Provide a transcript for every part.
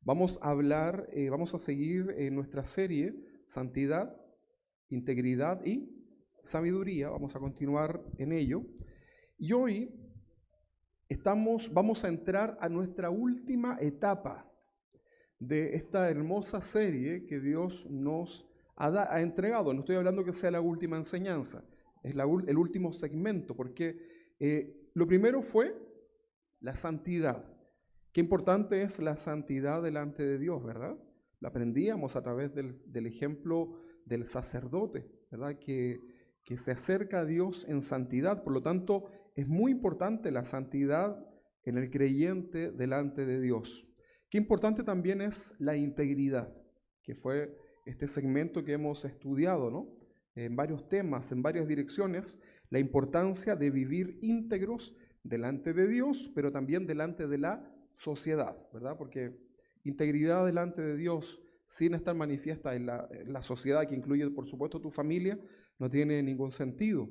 Vamos a hablar, vamos a seguir en nuestra serie Santidad, Integridad y Sabiduría. Vamos a continuar en ello. Y hoy vamos a entrar a nuestra última etapa de esta hermosa serie que Dios nos ha entregado. No estoy hablando que sea la última enseñanza, es el último segmento, porque lo primero fue la santidad. Qué importante es la santidad delante de Dios, ¿verdad? La aprendíamos a través del ejemplo del sacerdote, ¿verdad? Que se acerca a Dios en santidad. Por lo tanto, es muy importante la santidad en el creyente delante de Dios. Qué importante también es la integridad, que fue este segmento que hemos estudiado, ¿no? En varios temas, en varias direcciones, la importancia de vivir íntegros delante de Dios, pero también delante de la sociedad, ¿verdad? Porque integridad delante de Dios sin estar manifiesta en la sociedad, que incluye, por supuesto, tu familia, no tiene ningún sentido.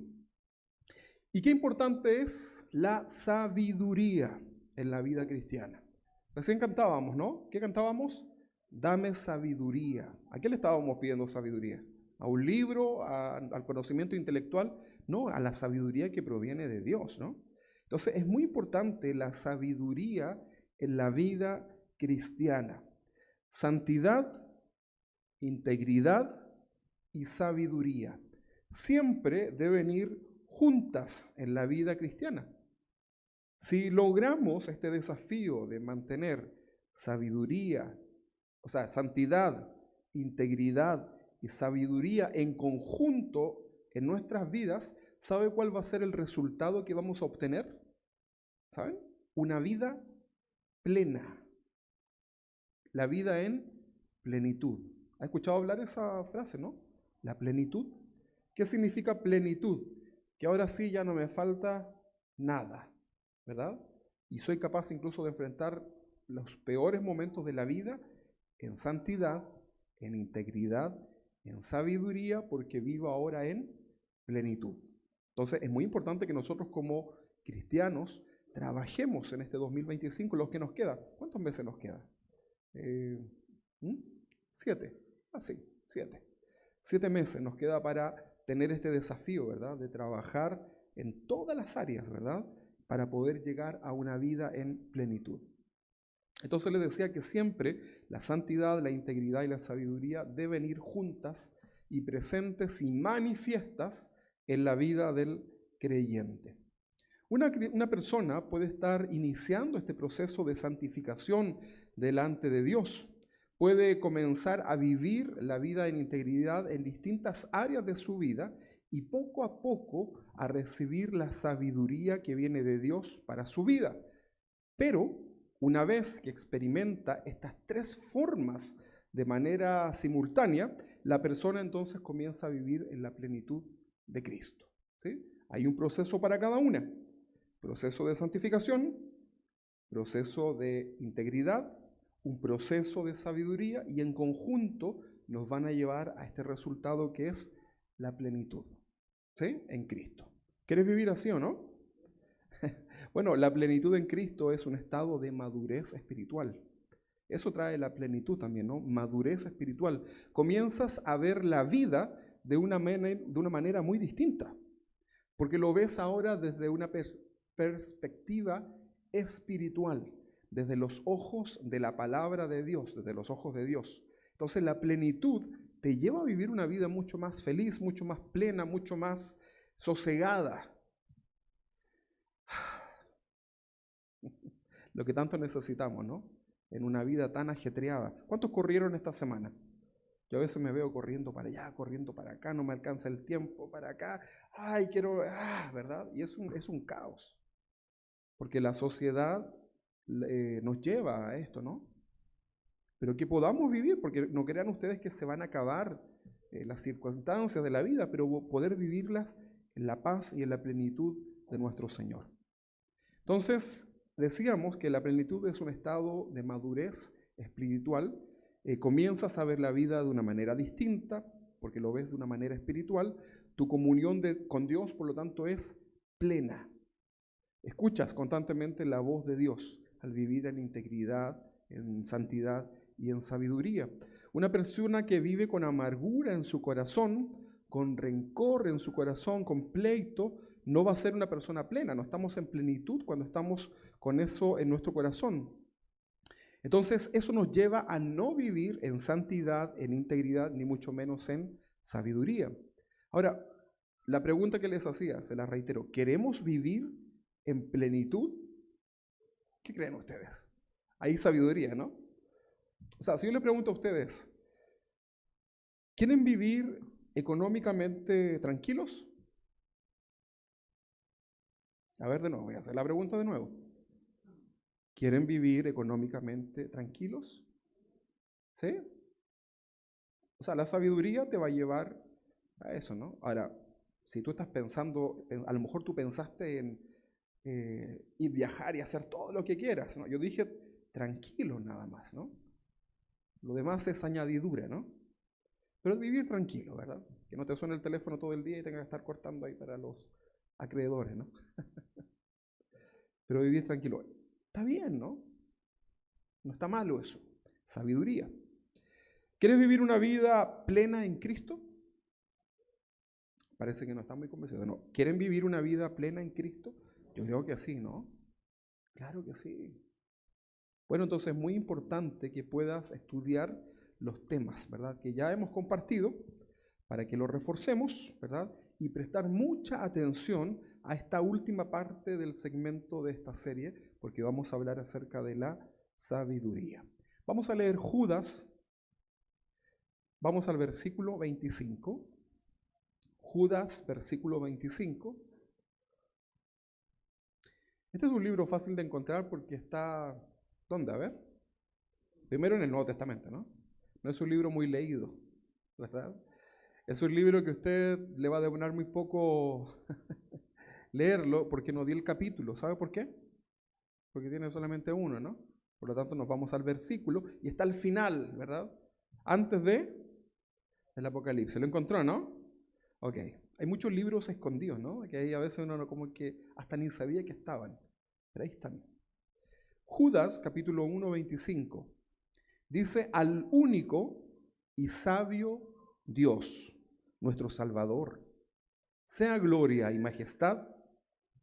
Y qué importante es la sabiduría en la vida cristiana. Recién cantábamos, ¿no? ¿Qué cantábamos? Dame sabiduría. ¿A qué le estábamos pidiendo sabiduría? ¿A un libro? ¿Al conocimiento intelectual? No, a la sabiduría que proviene de Dios, ¿no? Entonces es muy importante la sabiduría en la vida cristiana. Santidad, integridad y sabiduría siempre deben ir juntas en la vida cristiana. Si logramos este desafío de mantener sabiduría, o sea, santidad, integridad y sabiduría en conjunto en nuestras vidas, ¿sabe cuál va a ser el resultado que vamos a obtener? ¿Saben? Una vida plena. La vida en plenitud. ¿Ha escuchado hablar esa frase, no? La plenitud. ¿Qué significa plenitud? Que ahora sí ya no me falta nada, ¿verdad? Y soy capaz incluso de enfrentar los peores momentos de la vida en santidad, en integridad, en sabiduría, porque vivo ahora en plenitud. Entonces es muy importante que nosotros como cristianos trabajemos en este 2025, los que nos queda. ¿Cuántos meses nos queda? 7. Sí, 7. 7 meses nos queda para tener este desafío, ¿verdad? De trabajar en todas las áreas, ¿verdad? Para poder llegar a una vida en plenitud. Entonces les decía que siempre la santidad, la integridad y la sabiduría deben ir juntas y presentes y manifiestas en la vida del creyente. Una persona puede estar iniciando este proceso de santificación delante de Dios. Puede comenzar a vivir la vida en integridad en distintas áreas de su vida y poco a poco a recibir la sabiduría que viene de Dios para su vida. Pero una vez que experimenta estas tres formas de manera simultánea, la persona entonces comienza a vivir en la plenitud de Cristo, ¿sí? Hay un proceso para cada una. Proceso de santificación, proceso de integridad, un proceso de sabiduría y en conjunto nos van a llevar a este resultado que es la plenitud, ¿sí? En Cristo. ¿Quieres vivir así o no? Bueno, la plenitud en Cristo es un estado de madurez espiritual. Eso trae la plenitud también, ¿no? Madurez espiritual. Comienzas a ver la vida de una manera muy distinta, porque lo ves ahora desde una perspectiva espiritual, desde los ojos de la palabra de Dios, desde los ojos de Dios. Entonces la plenitud te lleva a vivir una vida mucho más feliz, mucho más plena, mucho más sosegada. Lo que tanto necesitamos, ¿no? En una vida tan ajetreada. ¿Cuántos corrieron esta semana? Yo a veces me veo corriendo para allá, corriendo para acá, no me alcanza el tiempo para acá. Ay, quiero, ¿verdad? Y es un caos. Porque la sociedad nos lleva a esto, ¿no? Pero que podamos vivir, porque no crean ustedes que se van a acabar las circunstancias de la vida, pero poder vivirlas en la paz y en la plenitud de nuestro Señor. Entonces, decíamos que la plenitud es un estado de madurez espiritual. Comienzas a ver la vida de una manera distinta, porque lo ves de una manera espiritual. Tu comunión con Dios, por lo tanto, es plena. Escuchas constantemente la voz de Dios al vivir en integridad, en santidad y en sabiduría. Una persona que vive con amargura en su corazón, con rencor en su corazón, con pleito, no va a ser una persona plena. No estamos en plenitud cuando estamos con eso en nuestro corazón. Entonces, eso nos lleva a no vivir en santidad, en integridad, ni mucho menos en sabiduría. Ahora, la pregunta que les hacía, se la reitero, ¿queremos vivir en plenitud? ¿Qué creen ustedes? Hay sabiduría, ¿no? O sea, si yo le pregunto a ustedes, ¿quieren vivir económicamente tranquilos? A ver, de nuevo, voy a hacer la pregunta de nuevo. ¿Quieren vivir económicamente tranquilos? ¿Sí? O sea, la sabiduría te va a llevar a eso, ¿no? Ahora, si tú estás pensando, a lo mejor tú pensaste en ir viajar y hacer todo lo que quieras, ¿no? Yo dije tranquilo nada más, ¿no? Lo demás es añadidura, ¿no? Pero vivir tranquilo, ¿verdad? Que no te suene el teléfono todo el día y tengas que estar cortando ahí para los acreedores, ¿no? Pero vivir tranquilo. Está bien, ¿no? No está malo eso. Sabiduría. ¿Quieres vivir una vida plena en Cristo? Parece que no están muy convencidos. No. ¿Quieren vivir una vida plena en Cristo? Yo creo que sí, ¿no? Claro que sí. Bueno, entonces es muy importante que puedas estudiar los temas, ¿verdad? Que ya hemos compartido para que los reforcemos, ¿verdad? Y prestar mucha atención a esta última parte del segmento de esta serie, porque vamos a hablar acerca de la sabiduría. Vamos a leer Judas, vamos al versículo 25. Judas, versículo 25. Este es un libro fácil de encontrar porque está, ¿dónde? A ver. Primero en el Nuevo Testamento, ¿no? No es un libro muy leído, ¿verdad? Es un libro que a usted le va a demorar muy poco leerlo porque no di el capítulo. ¿Sabe por qué? Porque tiene solamente uno, ¿no? Por lo tanto, nos vamos al versículo y está al final, ¿verdad? Antes del Apocalipsis. ¿Lo encontró, no? Ok. Hay muchos libros escondidos, ¿no? Que ahí a veces uno como que hasta ni sabía que estaban. Pero ahí están. Judas, capítulo 1, 25. Dice, al único y sabio Dios, nuestro Salvador, sea gloria y majestad,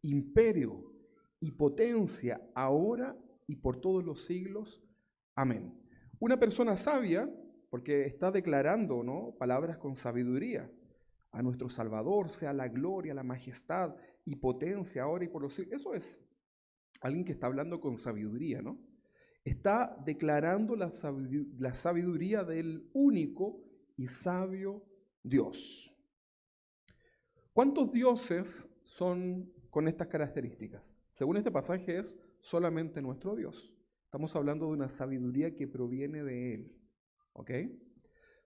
imperio y potencia, ahora y por todos los siglos. Amén. Una persona sabia, porque está declarando, ¿no?, palabras con sabiduría. A nuestro Salvador sea la gloria, la majestad y potencia, ahora y por los siglos. Eso es alguien que está hablando con sabiduría, ¿no? Está declarando la sabiduría del único y sabio Dios. ¿Cuántos dioses son con estas características? Según este pasaje es solamente nuestro Dios. Estamos hablando de una sabiduría que proviene de Él. ¿Ok?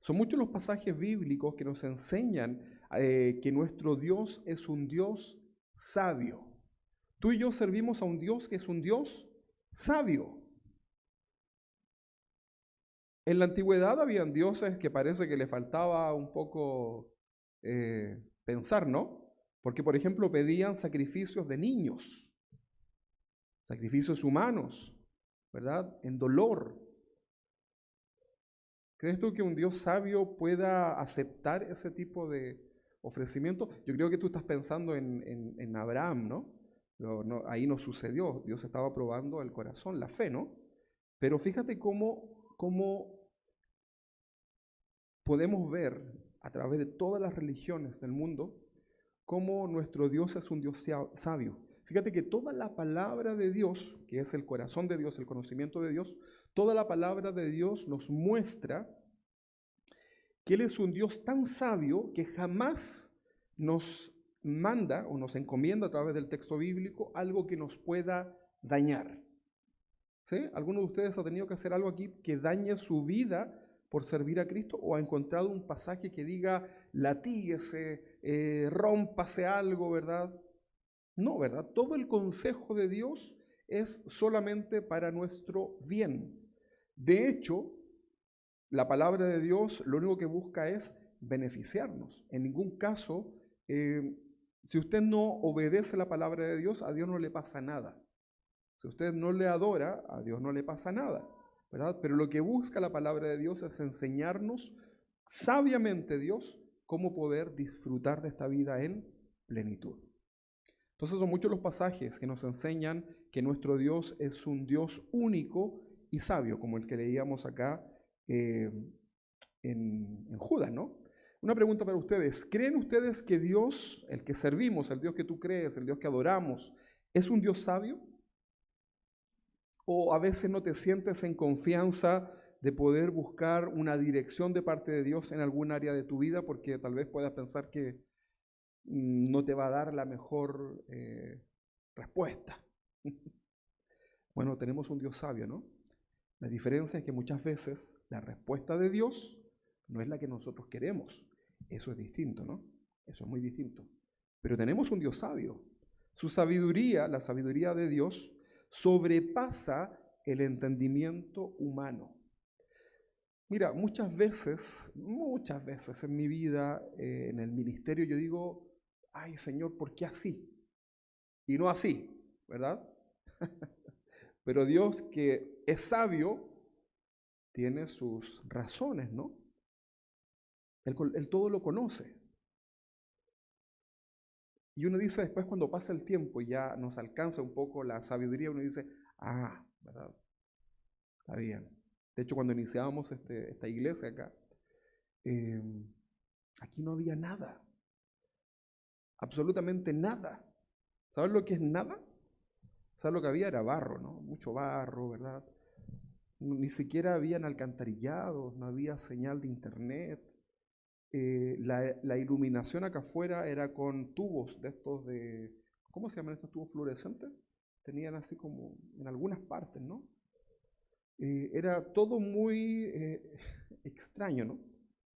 Son muchos los pasajes bíblicos que nos enseñan que nuestro Dios es un Dios sabio. Tú y yo servimos a un Dios que es un Dios sabio. En la antigüedad habían dioses que parece que le faltaba un poco pensar, ¿no? Porque, por ejemplo, pedían sacrificios de niños, sacrificios humanos, ¿verdad? En dolor. ¿Crees tú que un Dios sabio pueda aceptar ese tipo de ofrecimiento? Yo creo que tú estás pensando en Abraham, ¿no? Ahí no sucedió. Dios estaba probando el corazón, la fe, ¿no? Pero fíjate cómo podemos ver a través de todas las religiones del mundo cómo nuestro Dios es un Dios sabio. Fíjate que toda la palabra de Dios, que es el corazón de Dios, el conocimiento de Dios, toda la palabra de Dios nos muestra que Él es un Dios tan sabio que jamás nos manda o nos encomienda a través del texto bíblico algo que nos pueda dañar. ¿Sí? ¿Alguno de ustedes ha tenido que hacer algo aquí que dañe su vida por servir a Cristo? ¿O ha encontrado un pasaje que diga, latíguese, rómpase algo, ¿verdad? No, ¿verdad? Todo el consejo de Dios es solamente para nuestro bien. De hecho, la palabra de Dios lo único que busca es beneficiarnos. En ningún caso, si usted no obedece la palabra de Dios, a Dios no le pasa nada. Si usted no le adora, a Dios no le pasa nada. ¿verdad? Pero lo que busca la palabra de Dios es enseñarnos sabiamente, Dios, cómo poder disfrutar de esta vida en plenitud. Entonces son muchos los pasajes que nos enseñan que nuestro Dios es un Dios único y sabio, como el que leíamos acá en Judas, ¿no? Una pregunta para ustedes. ¿Creen ustedes que Dios, el que servimos, el Dios que tú crees, el Dios que adoramos, es un Dios sabio? ¿O a veces no te sientes en confianza de poder buscar una dirección de parte de Dios en algún área de tu vida porque tal vez puedas pensar que no te va a dar la mejor respuesta? Bueno, tenemos un Dios sabio, ¿no? La diferencia es que muchas veces la respuesta de Dios no es la que nosotros queremos. Eso es distinto, ¿no? Eso es muy distinto. Pero tenemos un Dios sabio. Su sabiduría, la sabiduría de Dios, sobrepasa el entendimiento humano. Mira, muchas veces en mi vida, en el ministerio, yo digo, ay Señor, ¿por qué así? Y no así, ¿verdad? Pero Dios, que es sabio, tiene sus razones, ¿no? Él todo lo conoce. Y uno dice después, cuando pasa el tiempo y ya nos alcanza un poco la sabiduría, uno dice, ¿verdad? Está bien. De hecho, cuando iniciábamos esta iglesia acá, aquí no había nada. Absolutamente nada. ¿Sabes lo que es nada? ¿Sabes lo que había? Era barro, ¿no? Mucho barro, ¿verdad? Ni siquiera habían alcantarillados, no había señal de internet. La iluminación acá afuera era con tubos de estos ¿cómo se llaman estos tubos fluorescentes? Tenían así como en algunas partes, ¿no? Era todo muy extraño, ¿no?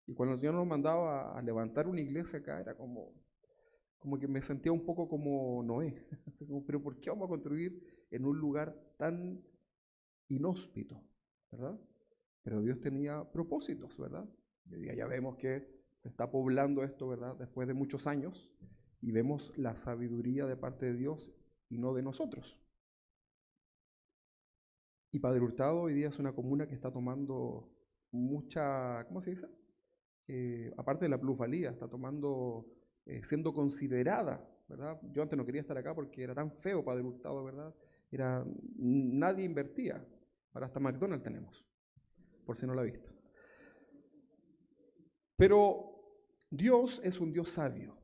Y cuando el Señor nos mandaba a levantar una iglesia acá, era como que me sentía un poco como Noé. Pero ¿por qué vamos a construir en un lugar tan inhóspito, ¿verdad? Pero Dios tenía propósitos, ¿verdad? Y hoy día ya vemos que se está poblando esto, ¿verdad? Después de muchos años, y vemos la sabiduría de parte de Dios y no de nosotros. Y Padre Hurtado hoy día es una comuna que está tomando mucha, ¿cómo se dice? Aparte de la plusvalía, está siendo considerada, ¿verdad? Yo antes no quería estar acá porque era tan feo Padre Hurtado, ¿verdad? Nadie invertía. Ahora hasta McDonald's tenemos, por si no lo ha visto. Pero Dios es un Dios sabio.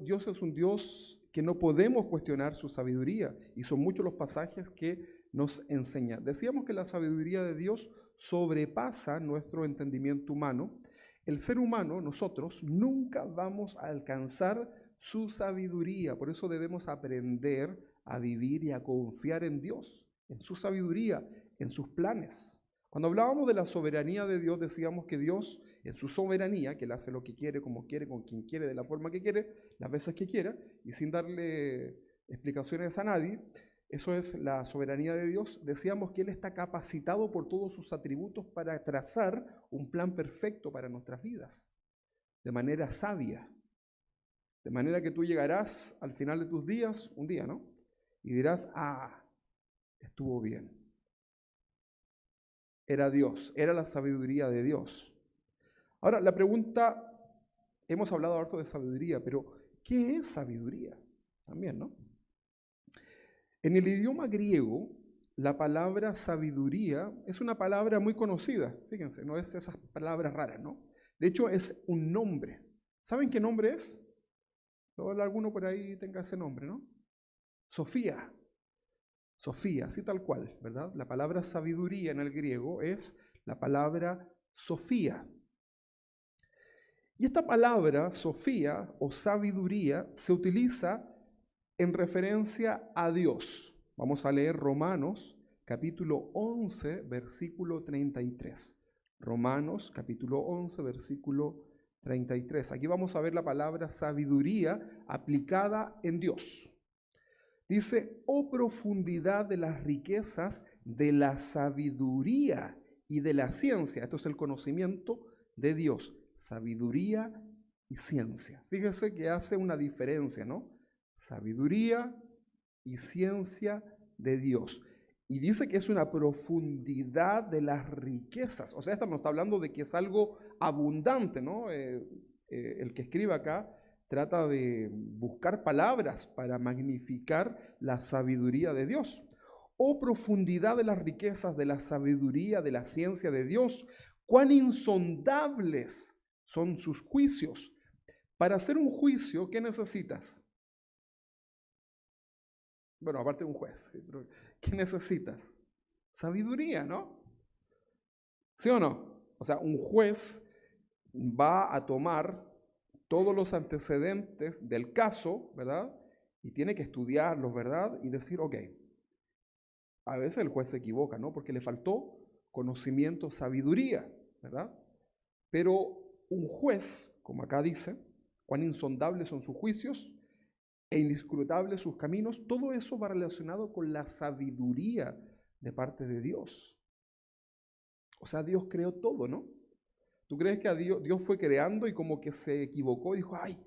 Dios es un Dios que no podemos cuestionar su sabiduría, y son muchos los pasajes que nos enseñan. Decíamos que la sabiduría de Dios sobrepasa nuestro entendimiento humano. El ser humano, nosotros, nunca vamos a alcanzar su sabiduría. Por eso debemos aprender a vivir y a confiar en Dios, en su sabiduría, en sus planes. Cuando hablábamos de la soberanía de Dios, decíamos que Dios, en su soberanía, que Él hace lo que quiere, como quiere, con quien quiere, de la forma que quiere, las veces que quiera, y sin darle explicaciones a nadie, eso es la soberanía de Dios. Decíamos que Él está capacitado por todos sus atributos para trazar un plan perfecto para nuestras vidas, de manera sabia. De manera que tú llegarás al final de tus días, un día, ¿no? Y dirás, estuvo bien. Era Dios, era la sabiduría de Dios. Ahora, la pregunta, hemos hablado harto de sabiduría, pero ¿qué es sabiduría? También, ¿no? En el idioma griego, la palabra sabiduría es una palabra muy conocida. Fíjense, no es esas palabras raras, ¿no? De hecho, es un nombre. ¿Saben qué nombre es? Alguno por ahí tenga ese nombre, ¿no? Sofía. Sofía, así tal cual, ¿verdad? La palabra sabiduría en el griego es la palabra Sofía. Y esta palabra, Sofía o sabiduría, se utiliza en referencia a Dios. Vamos a leer Romanos capítulo 11, versículo 33. Romanos capítulo 11, versículo 33. Aquí vamos a ver la palabra sabiduría aplicada en Dios. Dice, oh profundidad de las riquezas de la sabiduría y de la ciencia. Esto es el conocimiento de Dios, sabiduría y ciencia. Fíjese que hace una diferencia, ¿no? Sabiduría y ciencia de Dios. Y dice que es una profundidad de las riquezas. O sea, esta nos está hablando de que es algo abundante, ¿no? El que escribe acá trata de buscar palabras para magnificar la sabiduría de Dios. Oh profundidad de las riquezas, de la sabiduría, de la ciencia de Dios. Cuán insondables son sus juicios. Para hacer un juicio, ¿qué necesitas? Bueno, aparte de un juez, ¿sí? Pero ¿qué necesitas? Sabiduría, ¿no? ¿Sí o no? O sea, un juez va a tomar todos los antecedentes del caso, ¿verdad? Y tiene que estudiarlos, ¿verdad? Y decir, ok, a veces el juez se equivoca, ¿no? Porque le faltó conocimiento, sabiduría, ¿verdad? Pero un juez, como acá dice, cuán insondables son sus juicios e inescrutables sus caminos, todo eso va relacionado con la sabiduría de parte de Dios. O sea, Dios creó todo, ¿no? ¿Tú crees que a Dios fue creando y como que se equivocó y dijo, ay,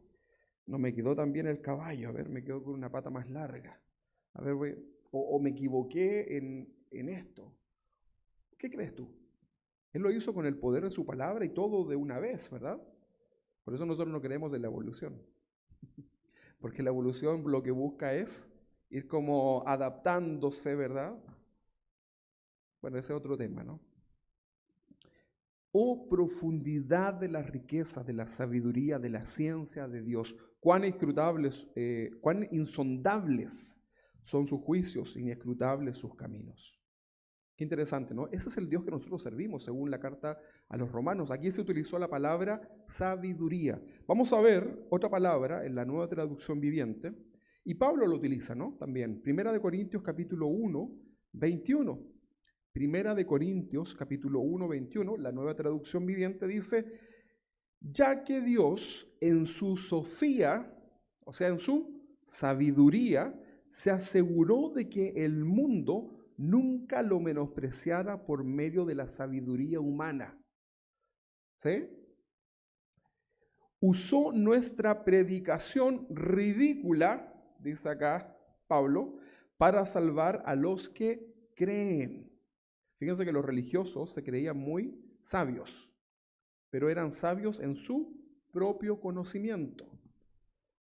no me quedó tan bien el caballo, a ver, me quedó con una pata más larga, a ver, o me equivoqué en esto? ¿Qué crees tú? Él lo hizo con el poder de su palabra y todo de una vez, ¿verdad? Por eso nosotros no creemos en la evolución. Porque la evolución lo que busca es ir como adaptándose, ¿verdad? Bueno, ese es otro tema, ¿no? Oh profundidad de la riqueza, de la sabiduría, de la ciencia de Dios. Cuán inscrutables, cuán insondables son sus juicios, inescrutables sus caminos. Qué interesante, ¿no? Ese es el Dios que nosotros servimos, según la carta a los romanos. Aquí se utilizó la palabra sabiduría. Vamos a ver otra palabra en la Nueva Traducción Viviente, y Pablo lo utiliza, ¿no? También. Primera de Corintios capítulo 1, 21. Primera de Corintios capítulo 1, 21, la Nueva Traducción Viviente dice, ya que Dios en su sofía, o sea, en su sabiduría, se aseguró de que el mundo nunca lo menospreciara por medio de la sabiduría humana. ¿Sí? Usó nuestra predicación ridícula, dice acá Pablo, para salvar a los que creen. Fíjense que los religiosos se creían muy sabios, pero eran sabios en su propio conocimiento,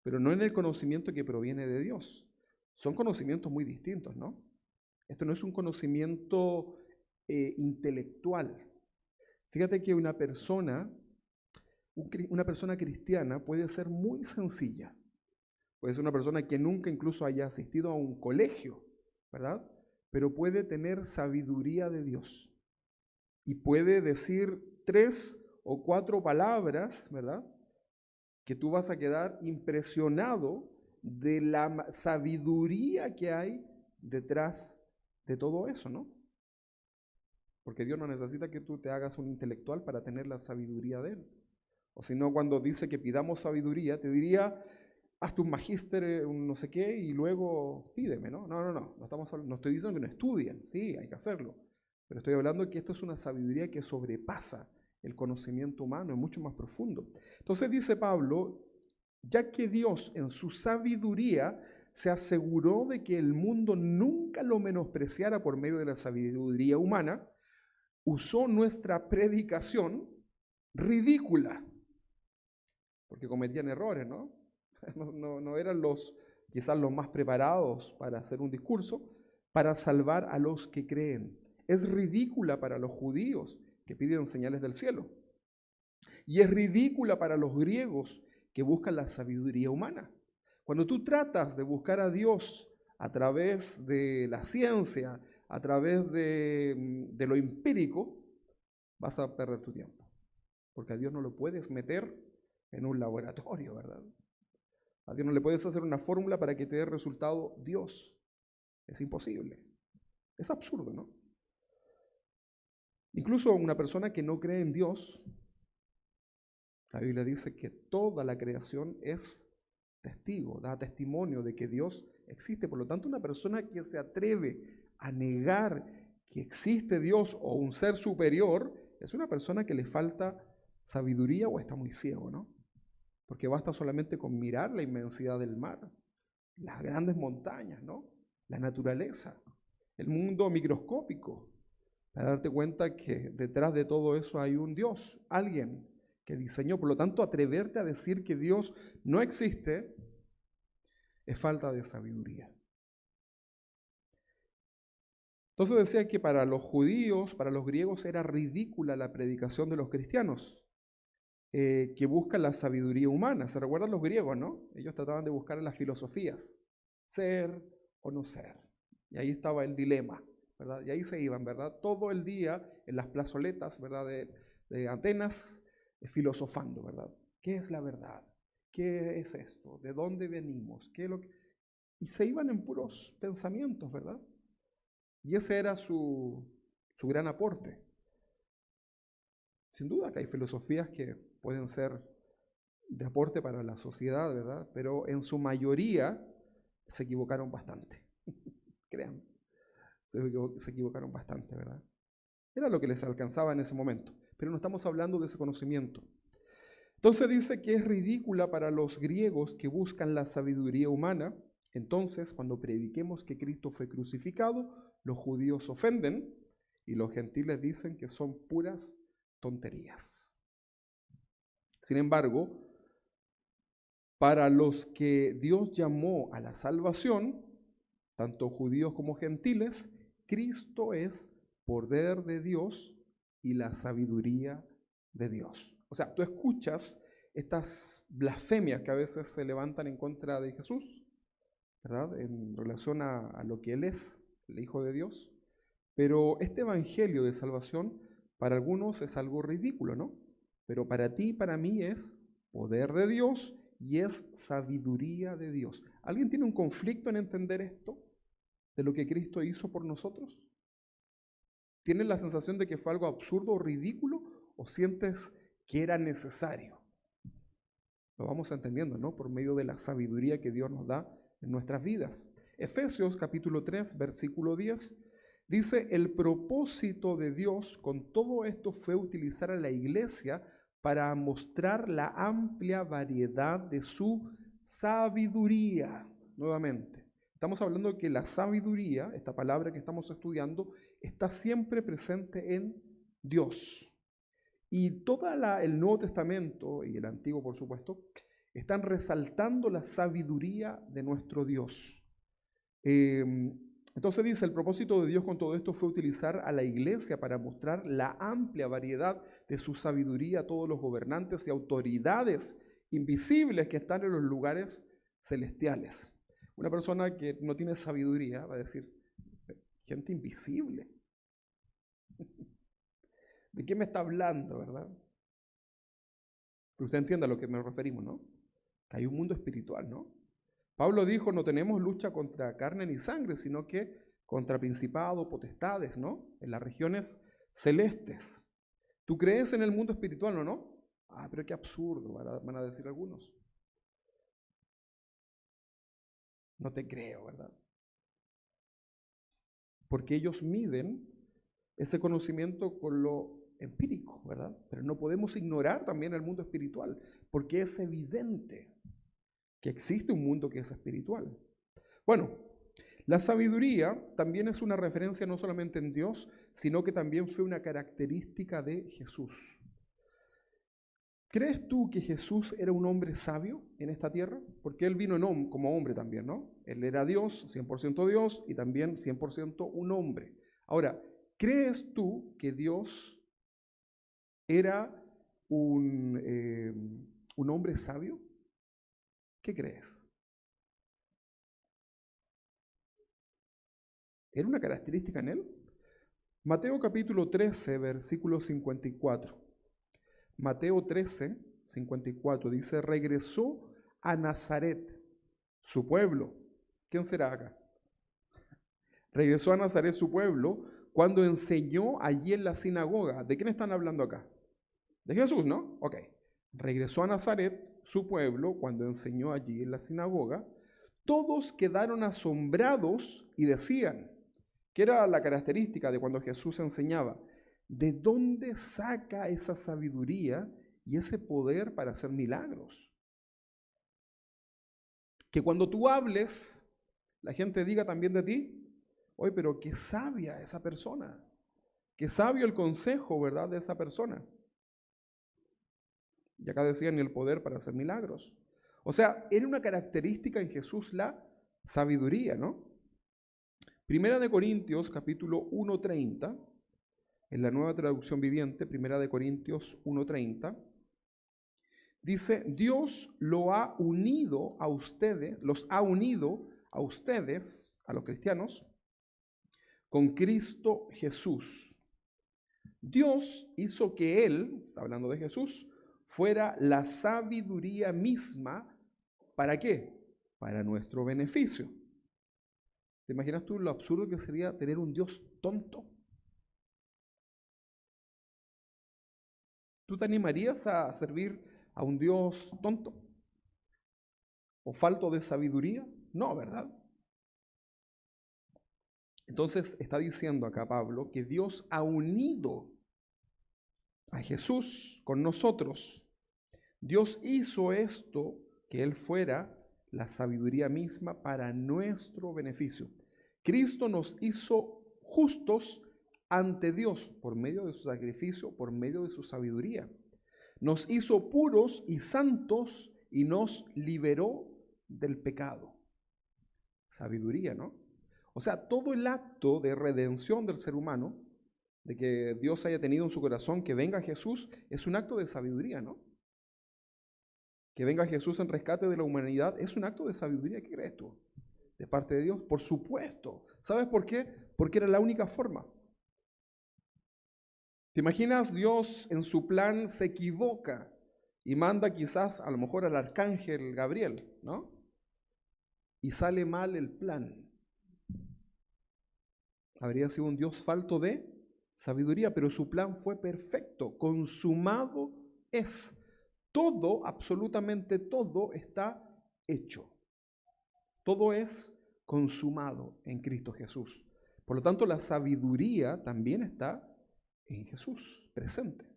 pero no en el conocimiento que proviene de Dios. Son conocimientos muy distintos, ¿no? Esto no es un conocimiento intelectual. Fíjate que una persona cristiana puede ser muy sencilla. Puede ser una persona que nunca incluso haya asistido a un colegio, ¿verdad? Pero puede tener sabiduría de Dios. Y puede decir 3 o 4 palabras, ¿verdad? Que tú vas a quedar impresionado de la sabiduría que hay detrás de todo eso, ¿no? Porque Dios no necesita que tú te hagas un intelectual para tener la sabiduría de Él. O si no, cuando dice que pidamos sabiduría, te diría, hazte un magíster, un no sé qué, y luego pídeme, ¿no? No estoy diciendo que no estudien, sí, hay que hacerlo. Pero estoy hablando de que esto es una sabiduría que sobrepasa el conocimiento humano, es mucho más profundo. Entonces dice Pablo, ya que Dios en su sabiduría se aseguró de que el mundo nunca lo menospreciara por medio de la sabiduría humana, usó nuestra predicación ridícula, porque cometían errores, ¿no? No eran quizás los más preparados para hacer un discurso, para salvar a los que creen. Es ridícula para los judíos que piden señales del cielo. Y es ridícula para los griegos que buscan la sabiduría humana. Cuando tú tratas de buscar a Dios a través de la ciencia, a través de lo empírico, vas a perder tu tiempo. Porque a Dios no lo puedes meter en un laboratorio, ¿verdad? A Dios no le puedes hacer una fórmula para que te dé resultado Dios. Es imposible. Es absurdo, ¿no? Incluso una persona que no cree en Dios, la Biblia dice que toda la creación es testigo, da testimonio de que Dios existe. Por lo tanto, una persona que se atreve a negar que existe Dios o un ser superior, es una persona que le falta sabiduría o está muy ciego, ¿no? Porque basta solamente con mirar la inmensidad del mar, las grandes montañas, ¿no? La naturaleza. el mundo microscópico, para darte cuenta que detrás de todo eso hay un Dios, alguien que diseñó. Por lo tanto, atreverte a decir que Dios no existe es falta de sabiduría. Entonces decía que para los judíos, para los griegos, era ridícula la predicación de los cristianos, que buscan la sabiduría humana. ¿Se recuerdan los griegos, no? Ellos trataban de buscar en las filosofías, ser o no ser. Y ahí estaba el dilema, ¿verdad? Y ahí se iban, ¿verdad? Todo el día en las plazoletas, ¿verdad? De Atenas, filosofando, ¿verdad? ¿Qué es la verdad? ¿Qué es esto? ¿De dónde venimos? ¿Qué es lo que...? Y se iban en puros pensamientos, ¿verdad? Y ese era su gran aporte. Sin duda que hay filosofías que pueden ser de aporte para la sociedad, ¿verdad? Pero en su mayoría se equivocaron bastante. Créanme, se equivocaron bastante, ¿verdad? Era lo que les alcanzaba en ese momento. Pero no estamos hablando de ese conocimiento. Entonces dice que es ridícula para los griegos que buscan la sabiduría humana. Entonces, cuando prediquemos que Cristo fue crucificado, los judíos ofenden y los gentiles dicen que son puras tonterías. Sin embargo, para los que Dios llamó a la salvación, tanto judíos como gentiles, Cristo es poder de Dios y la sabiduría de Dios. O sea, tú escuchas estas blasfemias que a veces se levantan en contra de Jesús, ¿verdad? En relación a lo que Él es, el Hijo de Dios. Pero este evangelio de salvación para algunos es algo ridículo, ¿no? Pero para ti y para mí es poder de Dios y es sabiduría de Dios. ¿Alguien tiene un conflicto en entender esto? De lo que Cristo hizo por nosotros. ¿Tienes la sensación de que fue algo absurdo o ridículo o sientes que era necesario? Lo vamos entendiendo, ¿no? Por medio de la sabiduría que Dios nos da en nuestras vidas. Efesios capítulo 3, versículo 10, dice, el propósito de Dios con todo esto fue utilizar a la iglesia para mostrar la amplia variedad de su sabiduría. Nuevamente, estamos hablando de que la sabiduría, esta palabra que estamos estudiando, está siempre presente en Dios. Y todo el Nuevo Testamento y el Antiguo, por supuesto, están resaltando la sabiduría de nuestro Dios. Entonces dice, el propósito de Dios con todo esto fue utilizar a la iglesia para mostrar la amplia variedad de su sabiduría a todos los gobernantes y autoridades invisibles que están en los lugares celestiales. Una persona que no tiene sabiduría va a decir, gente invisible. ¿De qué me está hablando, verdad? Pero usted entiende a lo que me referimos, ¿no? Que hay un mundo espiritual, ¿no? Pablo dijo, no tenemos lucha contra carne ni sangre, sino que contra principados, potestades, ¿no? En las regiones celestes. ¿Tú crees en el mundo espiritual o no? Ah, pero qué absurdo, van a decir algunos. No te creo, ¿verdad? Porque ellos miden ese conocimiento con lo empírico, ¿verdad? Pero no podemos ignorar también el mundo espiritual, porque es evidente que existe un mundo que es espiritual. Bueno, la sabiduría también es una referencia no solamente en Dios, sino que también fue una característica de Jesús. ¿Crees tú que Jesús era un hombre sabio en esta tierra? Porque Él vino como hombre también, ¿no? Él era Dios, 100% Dios, y también 100% un hombre. Ahora, ¿crees tú que Dios era un hombre sabio? ¿Qué crees? ¿Era una característica en Él? Mateo capítulo 13, versículo 54. Mateo 13, 54 dice, regresó a Nazaret, su pueblo. ¿Quién será acá? Regresó a Nazaret, su pueblo, cuando enseñó allí en la sinagoga. ¿De quién están hablando acá? De Jesús, ¿no? Ok. Regresó a Nazaret, su pueblo, cuando enseñó allí en la sinagoga. Todos quedaron asombrados y decían, ¿qué era la característica de cuando Jesús enseñaba? ¿De dónde saca esa sabiduría y ese poder para hacer milagros? Que cuando tú hables, la gente diga también de ti, Oye, pero qué sabia esa persona, qué sabio el consejo, ¿verdad?, de esa persona. Y acá decían, ni el poder para hacer milagros. O sea, era una característica en Jesús la sabiduría, ¿no? Primera de Corintios, capítulo 1:30, en la Nueva Traducción Viviente, Primera de Corintios 1:30, dice, Dios lo ha unido a ustedes, los ha unido a ustedes, a los cristianos, con Cristo Jesús. Dios hizo que Él, hablando de Jesús, fuera la sabiduría misma. ¿Para qué? Para nuestro beneficio. ¿Te imaginas tú lo absurdo que sería tener un Dios tonto? ¿Tú te animarías a servir a un Dios tonto? ¿O falto de sabiduría? No, ¿verdad? Entonces está diciendo acá Pablo que Dios ha unido a Jesús con nosotros. Dios hizo esto, que Él fuera la sabiduría misma para nuestro beneficio. Cristo nos hizo justos ante Dios por medio de su sacrificio, por medio de su sabiduría. Nos hizo puros y santos y nos liberó del pecado. Sabiduría, ¿no? O sea, todo el acto de redención del ser humano, de que Dios haya tenido en su corazón que venga Jesús, es un acto de sabiduría, ¿no? Que venga Jesús en rescate de la humanidad es un acto de sabiduría. ¿Qué crees tú? De parte de Dios, por supuesto. ¿Sabes por qué? Porque era la única forma. ¿Te imaginas? Dios en su plan se equivoca y manda quizás a lo mejor al arcángel Gabriel, ¿no? Y sale mal el plan. Habría sido un Dios falto de sabiduría, pero su plan fue perfecto, consumado es. Todo, absolutamente todo está hecho. Todo es consumado en Cristo Jesús. Por lo tanto, la sabiduría también está en Jesús, presente.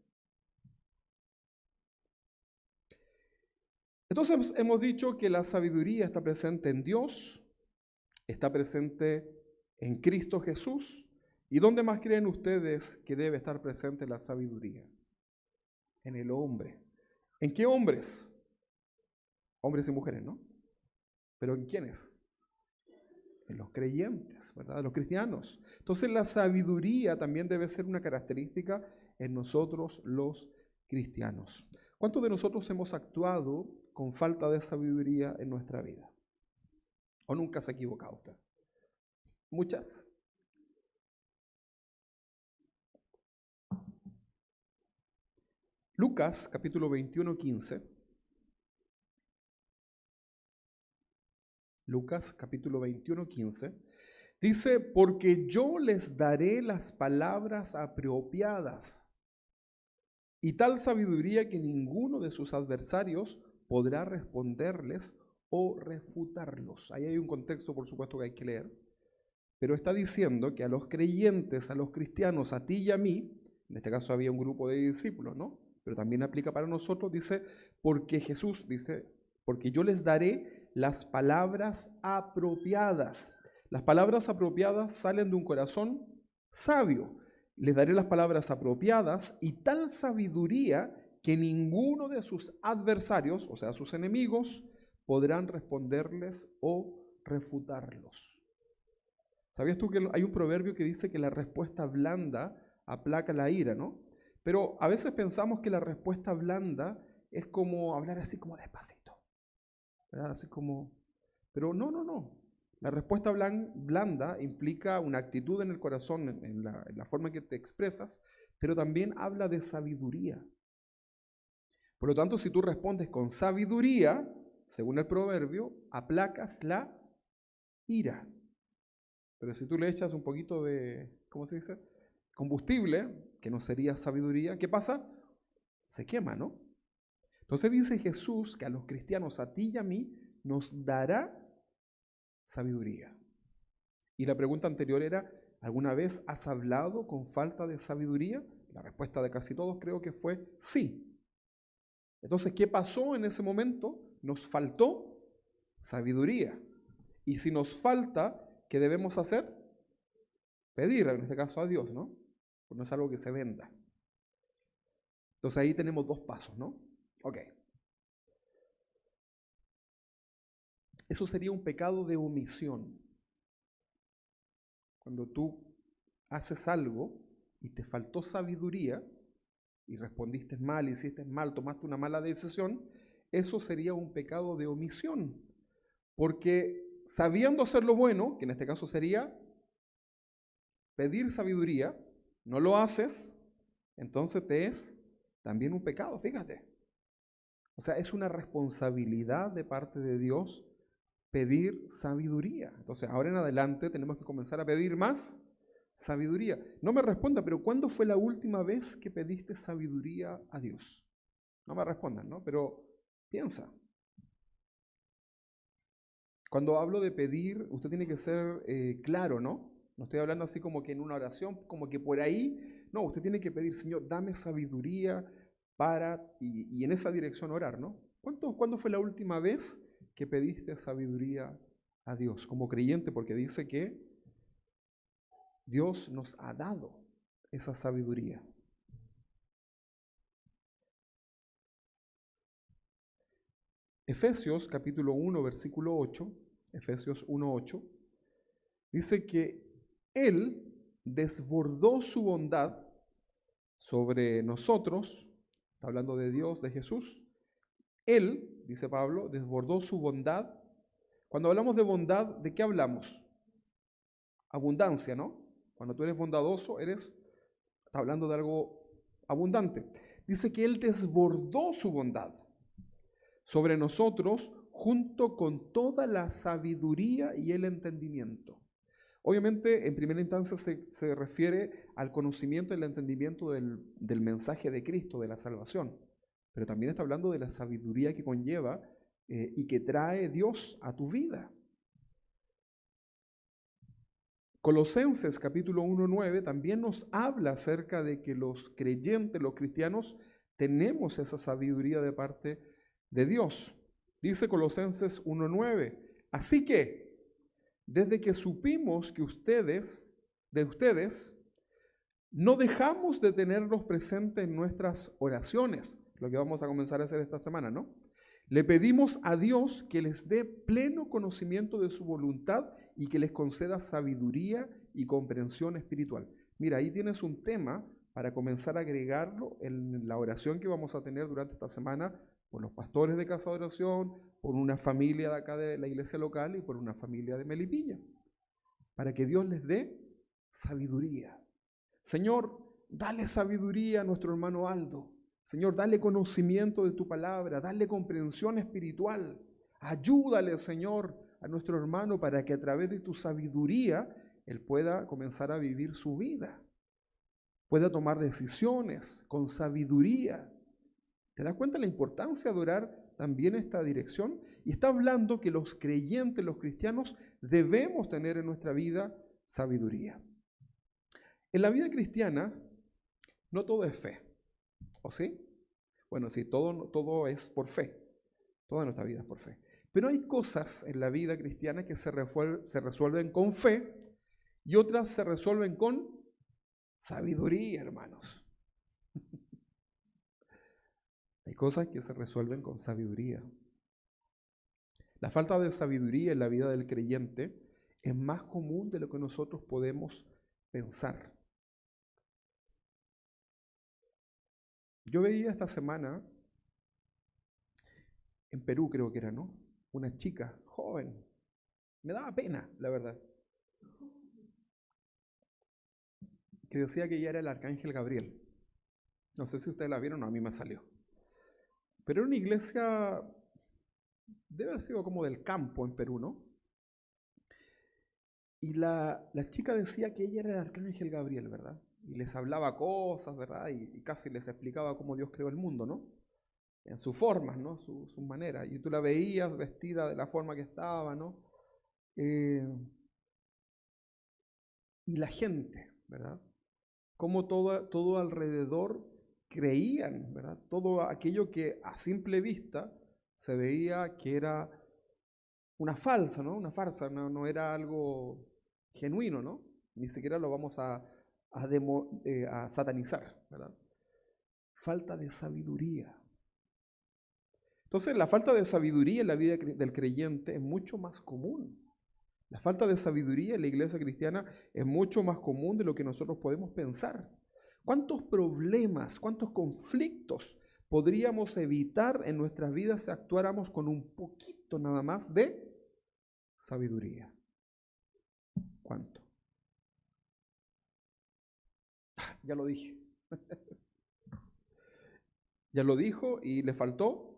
Entonces hemos dicho que la sabiduría está presente en Dios, está presente en Cristo Jesús. ¿Y dónde más creen ustedes que debe estar presente la sabiduría? En el hombre. ¿En qué hombres? Hombres y mujeres, ¿no? ¿Pero en quiénes? En los creyentes, ¿verdad? Los cristianos. Entonces la sabiduría también debe ser una característica en nosotros los cristianos. ¿Cuántos de nosotros hemos actuado con falta de sabiduría en nuestra vida? ¿O nunca se ha equivocado usted? ¿Muchas? Lucas capítulo 21:15. Lucas capítulo 21:15. Dice, porque yo les daré las palabras apropiadas y tal sabiduría que ninguno de sus adversarios podrá responderles o refutarlos. Ahí hay un contexto, por supuesto, que hay que leer. Pero está diciendo que a los creyentes, a los cristianos, a ti y a mí, en este caso había un grupo de discípulos, ¿no? Pero también aplica para nosotros, dice, porque Jesús dice, porque yo les daré las palabras apropiadas. Las palabras apropiadas salen de un corazón sabio. Les daré las palabras apropiadas y tal sabiduría que ninguno de sus adversarios, o sea, sus enemigos, podrán responderles o refutarlos. ¿Sabías tú que hay un proverbio que dice que la respuesta blanda aplaca la ira, ¿no? Pero a veces pensamos que la respuesta blanda es como hablar así como despacito, ¿verdad? Así como... Pero no. La respuesta blanda implica una actitud en el corazón, en la forma en que te expresas, pero también habla de sabiduría. Por lo tanto, si tú respondes con sabiduría, según el proverbio, aplacas la ira. Pero si tú le echas un poquito de, ¿cómo se dice? Combustible, que no sería sabiduría, ¿qué pasa? Se quema, ¿no? Entonces dice Jesús que a los cristianos, a ti y a mí, nos dará sabiduría. Y la pregunta anterior era, ¿alguna vez has hablado con falta de sabiduría? La respuesta de casi todos creo que fue sí. Entonces, ¿qué pasó en ese momento? Nos faltó sabiduría. Y si nos falta, ¿qué debemos hacer? pedir, en este caso a Dios, ¿no? Pues no es algo que se venda. Entonces ahí tenemos dos pasos, ¿no? Ok. Eso sería un pecado de omisión. Cuando tú haces algo y te faltó sabiduría y respondiste mal, hiciste mal, tomaste una mala decisión, eso sería un pecado de omisión. Porque sabiendo hacer lo bueno, que en este caso sería pedir sabiduría, no lo haces, entonces te es también un pecado, fíjate. O sea, es una responsabilidad de parte de Dios pedir sabiduría. Entonces, ahora en adelante tenemos que comenzar a pedir más sabiduría. No me responda, pero ¿cuándo fue la última vez que pediste sabiduría a Dios? No me respondan, ¿no? Pero piensa. Cuando hablo de pedir, usted tiene que ser claro, ¿no? No estoy hablando así como que en una oración, como que por ahí. No, usted tiene que pedir, Señor, dame sabiduría para, y en esa dirección orar, ¿no? ¿Cuándo fue la última vez que pediste sabiduría a Dios como creyente? Porque dice que Dios nos ha dado esa sabiduría. Efesios capítulo 1, versículo 8, Efesios 1, 8, dice que Él desbordó su bondad sobre nosotros, está hablando de Dios, de Jesús. Él, dice Pablo, desbordó su bondad. Cuando hablamos de bondad, ¿de qué hablamos? Abundancia, ¿no? Cuando tú eres bondadoso, está hablando de algo abundante. Dice que Él desbordó su bondad sobre nosotros junto con toda la sabiduría y el entendimiento. Obviamente, en primera instancia se refiere al conocimiento y el entendimiento del mensaje de Cristo, de la salvación, pero también está hablando de la sabiduría que conlleva y que trae Dios a tu vida. Colosenses capítulo 1:9 también nos habla acerca de que los creyentes, los cristianos, tenemos esa sabiduría de parte de Dios. Dice Colosenses 1:9, así que desde que supimos que de ustedes, no dejamos de tenerlos presentes en nuestras oraciones, lo que vamos a comenzar a hacer esta semana, ¿no? Le pedimos a Dios que les dé pleno conocimiento de su voluntad y que les conceda sabiduría y comprensión espiritual. Mira, ahí tienes un tema para comenzar a agregarlo en la oración que vamos a tener durante esta semana por los pastores de Casa de Oración, por una familia de acá de la iglesia local y por una familia de Melipilla, para que Dios les dé sabiduría. Señor, dale sabiduría a nuestro hermano Aldo. Señor, dale conocimiento de tu palabra, dale comprensión espiritual. Ayúdale, Señor, a nuestro hermano para que a través de tu sabiduría él pueda comenzar a vivir su vida, pueda tomar decisiones con sabiduría. ¿Te das cuenta de la importancia de orar también esta dirección? Y está hablando que los creyentes, los cristianos, debemos tener en nuestra vida sabiduría. En la vida cristiana no todo es fe, ¿o sí? Bueno, sí, todo es por fe. Toda nuestra vida es por fe. Pero hay cosas en la vida cristiana que se resuelven con fe y otras se resuelven con sabiduría, hermanos. Hay cosas que se resuelven con sabiduría. La falta de sabiduría en la vida del creyente es más común de lo que nosotros podemos pensar. Yo veía esta semana, en Perú creo que era, ¿no? Una chica joven. Me daba pena, la verdad. Que decía que ella era el arcángel Gabriel. No sé si ustedes la vieron o a mí me salió. Pero era una iglesia, debe haber sido como del campo en Perú, ¿no? Y la chica decía que ella era el arcángel Gabriel, ¿verdad? Y les hablaba cosas, ¿verdad? Y casi les explicaba cómo Dios creó el mundo, ¿no? En sus formas, ¿no? Sus maneras. Y tú la veías vestida de la forma que estaba, ¿no? Y la gente, ¿verdad? Como todo alrededor creían, ¿verdad? Todo aquello que a simple vista se veía que era una falsa, ¿no? Una farsa, no era algo genuino, ¿no? ni siquiera lo vamos a satanizar, ¿verdad? Falta de sabiduría. Entonces, la falta de sabiduría en la vida del creyente es mucho más común. La falta de sabiduría en la iglesia cristiana es mucho más común de lo que nosotros podemos pensar. ¿Cuántos problemas, cuántos conflictos podríamos evitar en nuestras vidas si actuáramos con un poquito nada más de sabiduría? ¿Cuánto? Ya lo dije. Ya lo dijo y le faltó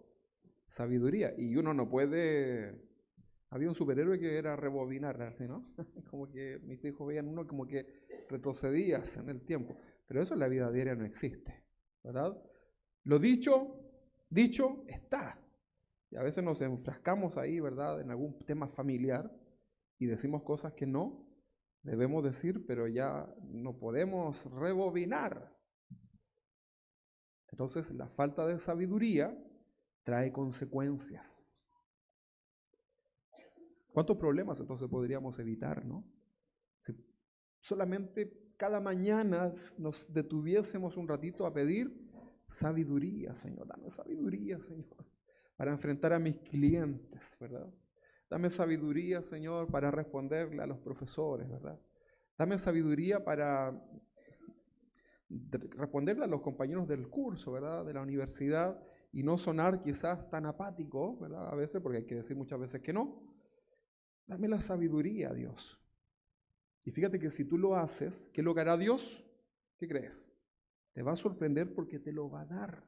sabiduría. Y uno no puede... Había un superhéroe que era rebobinar, así, ¿no? Como que mis hijos veían uno como que retrocedías en el tiempo. Pero eso en la vida diaria no existe, ¿verdad? Lo dicho, dicho está. Y a veces nos enfrascamos ahí, ¿verdad? En algún tema familiar y decimos cosas que no debemos decir, pero ya no podemos rebobinar. Entonces, la falta de sabiduría trae consecuencias. ¿Cuántos problemas entonces podríamos evitar, no? Si solamente cada mañana nos detuviésemos un ratito a pedir sabiduría, Señor. Dame sabiduría, Señor, para enfrentar a mis clientes, ¿verdad? Dame sabiduría, Señor, para responderle a los profesores, ¿verdad? Dame sabiduría para responderle a los compañeros del curso, ¿verdad? De la universidad y no sonar quizás tan apático, ¿verdad? A veces, porque hay que decir muchas veces que no. Dame la sabiduría, Dios. Y fíjate que si tú lo haces, ¿qué lo hará Dios? ¿Qué crees? Te va a sorprender porque te lo va a dar.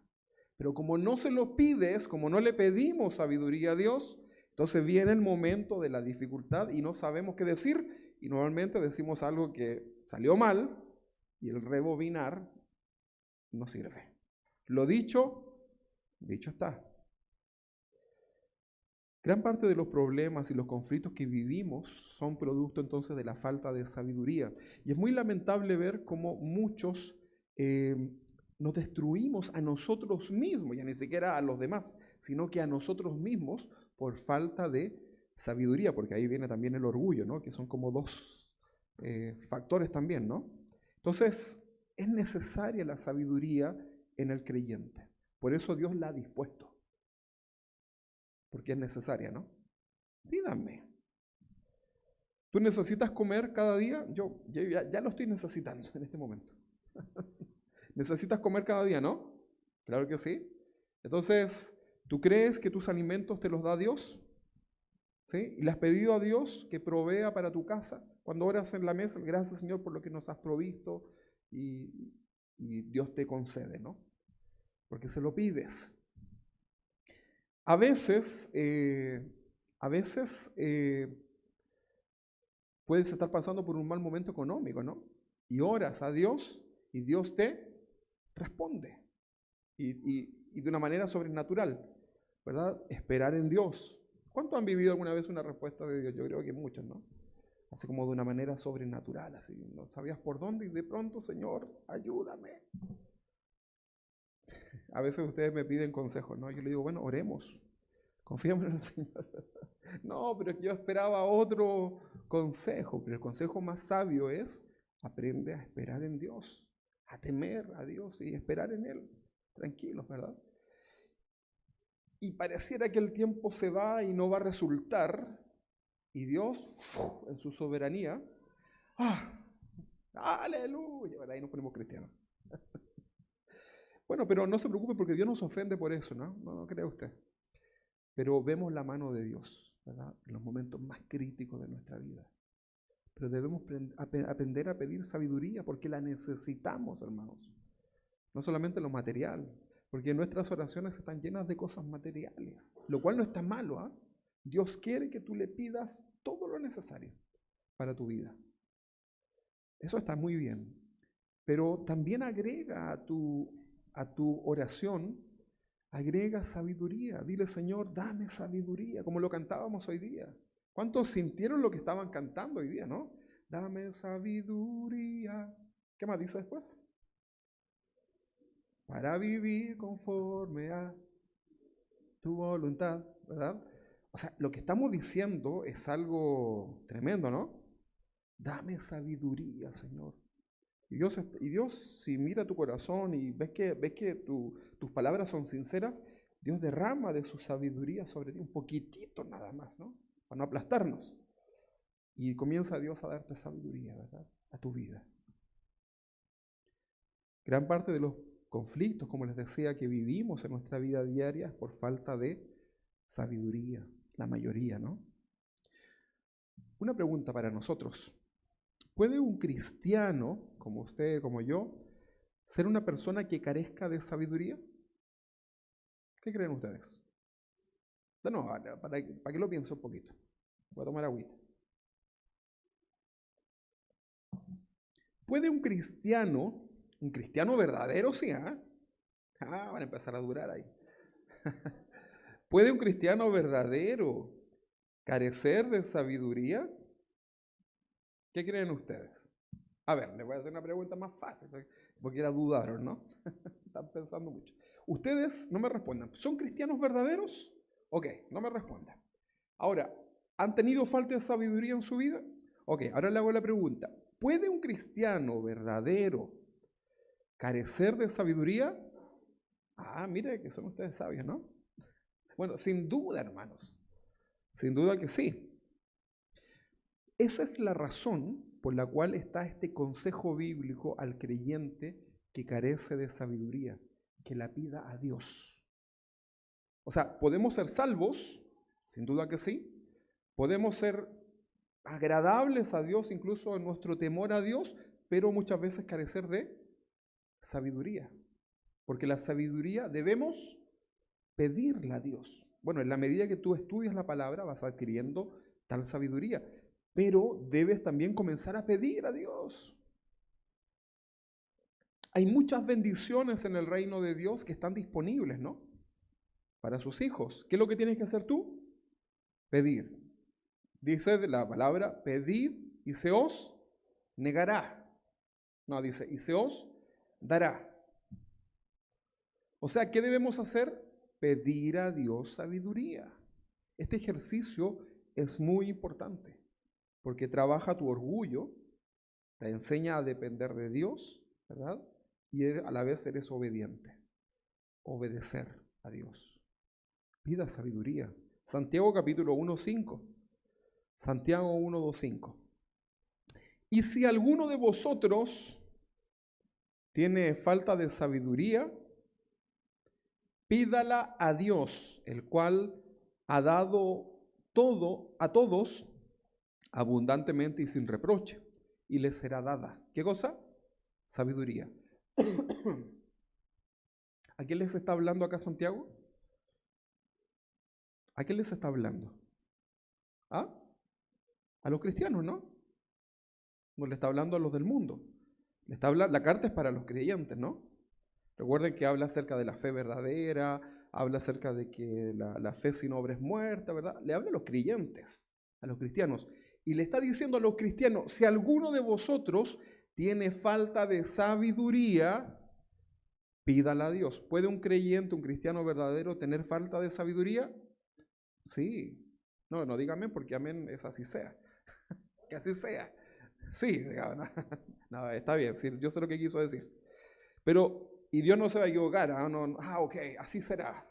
Pero como no se lo pides, como no le pedimos sabiduría a Dios, entonces viene el momento de la dificultad y no sabemos qué decir. Y normalmente decimos algo que salió mal y el rebobinar no sirve. Lo dicho, dicho está. Gran parte de los problemas y los conflictos que vivimos son producto entonces de la falta de sabiduría. Y es muy lamentable ver cómo muchos nos destruimos a nosotros mismos, ya ni siquiera a los demás, sino que a nosotros mismos por falta de sabiduría, porque ahí viene también el orgullo, ¿no? Que son como dos factores también, ¿no? Entonces, es necesaria la sabiduría en el creyente. Por eso Dios la ha dispuesto. Porque es necesaria, ¿no? Díganme. ¿Tú necesitas comer cada día? Yo ya lo estoy necesitando en este momento. ¿Necesitas comer cada día, no? Claro que sí. Entonces, ¿tú crees que tus alimentos te los da Dios? ¿Sí? ¿Y le has pedido a Dios que provea para tu casa? Cuando oras en la mesa, gracias Señor por lo que nos has provisto y Dios te concede, ¿no? Porque se lo pides. A veces puedes estar pasando por un mal momento económico, ¿no? Y oras a Dios y Dios te responde. Y de una manera sobrenatural, ¿verdad? Esperar en Dios. ¿Cuántos han vivido alguna vez una respuesta de Dios? Yo creo que muchos, ¿no? Así como de una manera sobrenatural, así. No sabías por dónde y de pronto, Señor, ayúdame. A veces ustedes me piden consejos, ¿no? Yo le digo, bueno, oremos, confiemos en el Señor. No, pero yo esperaba otro consejo, pero el consejo más sabio es, aprende a esperar en Dios, a temer a Dios y esperar en Él, tranquilos, ¿verdad? Y pareciera que el tiempo se va y no va a resultar, y Dios, en su soberanía, aleluya, ¿verdad? Ahí nos ponemos cristianos. Bueno, pero no se preocupe porque Dios nos ofende por eso, ¿no? No crea usted. Pero vemos la mano de Dios, ¿verdad? En los momentos más críticos de nuestra vida. Pero debemos aprender a pedir sabiduría porque la necesitamos, hermanos. No solamente lo material, porque nuestras oraciones están llenas de cosas materiales, lo cual no está malo, ¿ah? Dios quiere que tú le pidas todo lo necesario para tu vida. Eso está muy bien. Pero también agrega a tu oración, agrega sabiduría. Dile, Señor, dame sabiduría, como lo cantábamos hoy día. ¿Cuántos sintieron lo que estaban cantando hoy día, no? Dame sabiduría. ¿Qué más dice después? Para vivir conforme a tu voluntad, ¿verdad? O sea, lo que estamos diciendo es algo tremendo, ¿no? Dame sabiduría, Señor. Y Dios, si mira tu corazón y ves que tus palabras son sinceras, Dios derrama de su sabiduría sobre ti un poquitito nada más, ¿no? Para no aplastarnos. Y comienza Dios a darte sabiduría, ¿verdad? A tu vida. Gran parte de los conflictos, como les decía, que vivimos en nuestra vida diaria es por falta de sabiduría, la mayoría, ¿no? Una pregunta para nosotros. ¿Puede un cristiano, como usted, como yo, ser una persona que carezca de sabiduría? ¿Qué creen ustedes? No, para que lo piense un poquito. Voy a tomar agüita. ¿Puede un cristiano verdadero, sí, van a empezar a durar ahí. ¿Puede un cristiano verdadero carecer de sabiduría? ¿Qué creen ustedes? A ver, les voy a hacer una pregunta más fácil, porque era dudaron, ¿no? Están pensando mucho. Ustedes no me respondan. ¿Son cristianos verdaderos? Ok, no me respondan. Ahora, ¿han tenido falta de sabiduría en su vida? Ok, ahora le hago la pregunta. ¿Puede un cristiano verdadero carecer de sabiduría? Mire que son ustedes sabios, ¿no? Bueno, sin duda, hermanos. Sin duda que sí. Esa es la razón por la cual está este consejo bíblico al creyente que carece de sabiduría, que la pida a Dios. O sea, podemos ser salvos, sin duda que sí. Podemos ser agradables a Dios, incluso en nuestro temor a Dios, pero muchas veces carecer de sabiduría. Porque la sabiduría debemos pedirla a Dios. Bueno, en la medida que tú estudias la palabra vas adquiriendo tal sabiduría, pero debes también comenzar a pedir a Dios. Hay muchas bendiciones en el reino de Dios que están disponibles, ¿no? Para sus hijos. ¿Qué es lo que tienes que hacer tú? Pedir. Dice la palabra, pedid y se os negará. No, dice, y se os dará. O sea, ¿qué debemos hacer? Pedir a Dios sabiduría. Este ejercicio es muy importante porque trabaja tu orgullo, te enseña a depender de Dios, ¿verdad? Y a la vez eres obediente. Obedecer a Dios. Pida sabiduría. Santiago capítulo 1:5. Santiago 1:5. Y si alguno de vosotros tiene falta de sabiduría, pídala a Dios, el cual ha dado todo a todos abundantemente y sin reproche, y le será dada. ¿Qué cosa? Sabiduría. ¿A quién les está hablando acá Santiago? ¿A quién les está hablando? A los cristianos, ¿no? No le está hablando a los del mundo. La carta es para los creyentes, ¿no? Recuerden que habla acerca de la fe verdadera, habla acerca de que la fe sin obra es muerta, ¿verdad? Le habla a los creyentes, a los cristianos. Y le está diciendo a los cristianos, si alguno de vosotros tiene falta de sabiduría, pídala a Dios. ¿Puede un creyente, un cristiano verdadero, tener falta de sabiduría? Sí. No dígame porque amén es así sea. Que así sea. Sí, digamos, no, está bien, sí, yo sé lo que quiso decir. Pero, y Dios no se va a equivocar, ok, así será.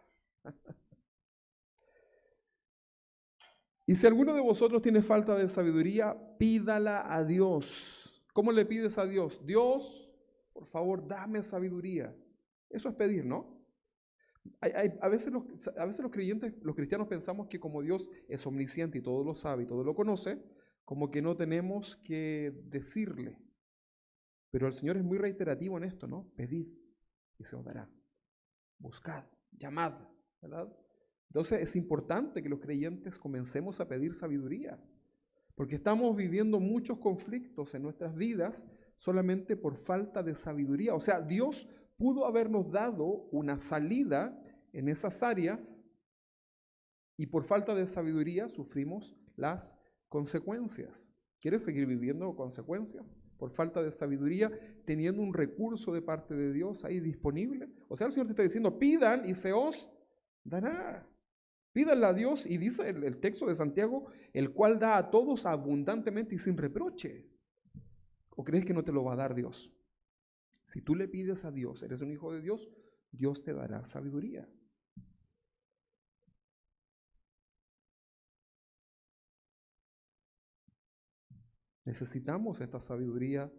Y si alguno de vosotros tiene falta de sabiduría, pídala a Dios. ¿Cómo le pides a Dios? Dios, por favor, dame sabiduría. Eso es pedir, ¿no? A veces los creyentes, los cristianos pensamos que como Dios es omnisciente y todo lo sabe y todo lo conoce, como que no tenemos que decirle. Pero el Señor es muy reiterativo en esto, ¿no? Pedid y se os dará. Buscad, llamad, ¿verdad? Entonces es importante que los creyentes comencemos a pedir sabiduría, porque estamos viviendo muchos conflictos en nuestras vidas solamente por falta de sabiduría. O sea, Dios pudo habernos dado una salida en esas áreas y por falta de sabiduría sufrimos las consecuencias. ¿Quieres seguir viviendo consecuencias por falta de sabiduría, teniendo un recurso de parte de Dios ahí disponible? O sea, el Señor te está diciendo, pidan y se os dará. Pídanle a Dios, y dice el texto de Santiago, el cual da a todos abundantemente y sin reproche. ¿O crees que no te lo va a dar Dios? Si tú le pides a Dios, eres un hijo de Dios, Dios te dará sabiduría. Necesitamos esta sabiduría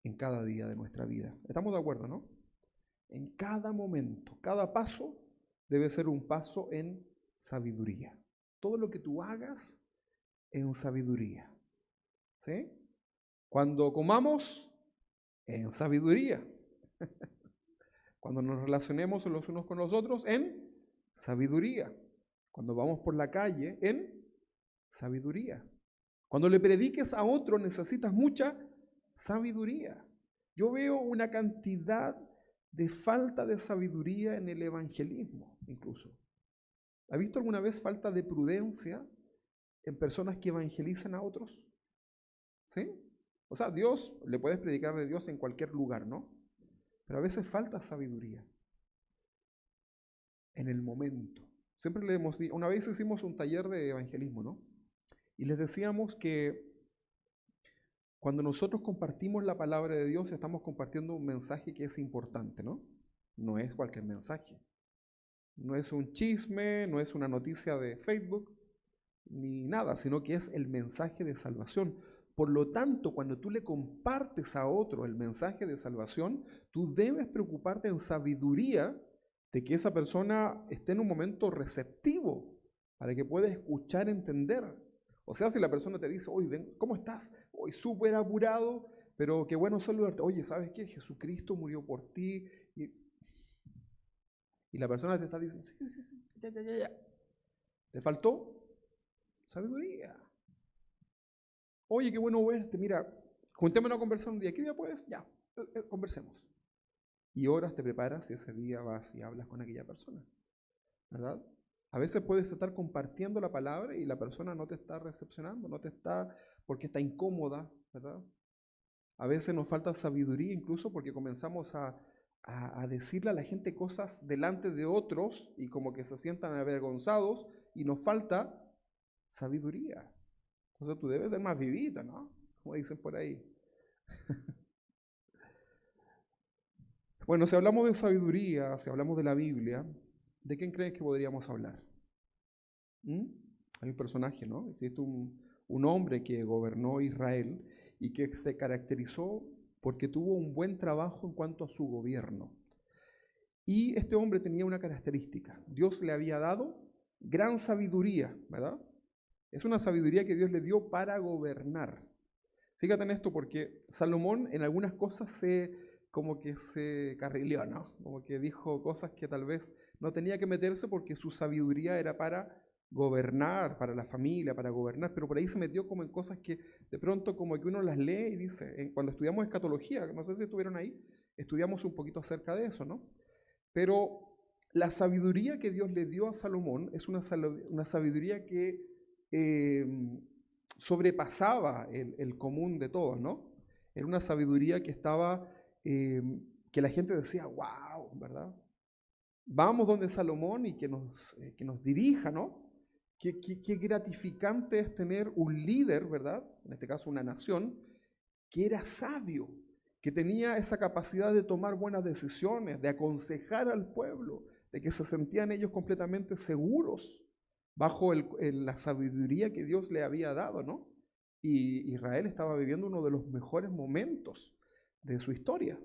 en cada día de nuestra vida. ¿Estamos de acuerdo, no? En cada momento, cada paso debe ser un paso en sabiduría. Todo lo que tú hagas en sabiduría. ¿Sí? Cuando comamos, en sabiduría. Cuando nos relacionemos los unos con los otros, en sabiduría. Cuando vamos por la calle, en sabiduría. Cuando le prediques a otro, necesitas mucha sabiduría. Yo veo una cantidad de falta de sabiduría en el evangelismo, incluso. ¿Ha visto alguna vez falta de prudencia en personas que evangelizan a otros? ¿Sí? O sea, Dios, le puedes predicar de Dios en cualquier lugar, ¿no? Pero a veces falta sabiduría en el momento. Siempre le hemos dicho, una vez hicimos un taller de evangelismo, ¿no? Y les decíamos que cuando nosotros compartimos la palabra de Dios, estamos compartiendo un mensaje que es importante, ¿no? No es cualquier mensaje. No es un chisme, no es una noticia de Facebook, ni nada, sino que es el mensaje de salvación. Por lo tanto, cuando tú le compartes a otro el mensaje de salvación, tú debes preocuparte en sabiduría de que esa persona esté en un momento receptivo para que pueda escuchar, entender. O sea, si la persona te dice, oye, ven, ¿cómo estás? Hoy súper apurado, pero qué bueno saludarte. Oye, ¿sabes qué? Jesucristo murió por ti. Y la persona te está diciendo, sí, ya. ¿Te faltó sabiduría? Oye, qué bueno verte, mira, juntémonos a conversar un día. ¿Qué día puedes? Ya, conversemos. Y horas te preparas y ese día vas y hablas con aquella persona, ¿verdad? A veces puedes estar compartiendo la palabra y la persona no te está recepcionando, no te está, porque está incómoda, ¿verdad? A veces nos falta sabiduría incluso porque comenzamos a decirle a la gente cosas delante de otros y como que se sientan avergonzados y nos falta sabiduría. Entonces tú debes ser más vivita, ¿no? Como dicen por ahí. Bueno, si hablamos de sabiduría, si hablamos de la Biblia, ¿de quién crees que podríamos hablar? Hay un personaje, ¿no? Existe un hombre que gobernó Israel y que se caracterizó porque tuvo un buen trabajo en cuanto a su gobierno. Y este hombre tenía una característica. Dios le había dado gran sabiduría, ¿verdad? Es una sabiduría que Dios le dio para gobernar. Fíjate en esto porque Salomón en algunas cosas como que se carrileó, ¿no? Como que dijo cosas que tal vez no tenía que meterse porque su sabiduría era para gobernar, para la familia, para gobernar, pero por ahí se metió como en cosas que de pronto como que uno las lee y dice, cuando estudiamos escatología, no sé si estuvieron ahí, estudiamos un poquito acerca de eso, ¿no? Pero la sabiduría que Dios le dio a Salomón es una sabiduría que sobrepasaba el común de todos, ¿no? Era una sabiduría que estaba, que la gente decía, wow, ¿verdad? Vamos donde Salomón y que nos dirija, ¿no? Qué gratificante es tener un líder, ¿verdad? En este caso una nación, que era sabio, que tenía esa capacidad de tomar buenas decisiones, de aconsejar al pueblo, de que se sentían ellos completamente seguros bajo la sabiduría que Dios le había dado, ¿no? Y Israel estaba viviendo uno de los mejores momentos de su historia.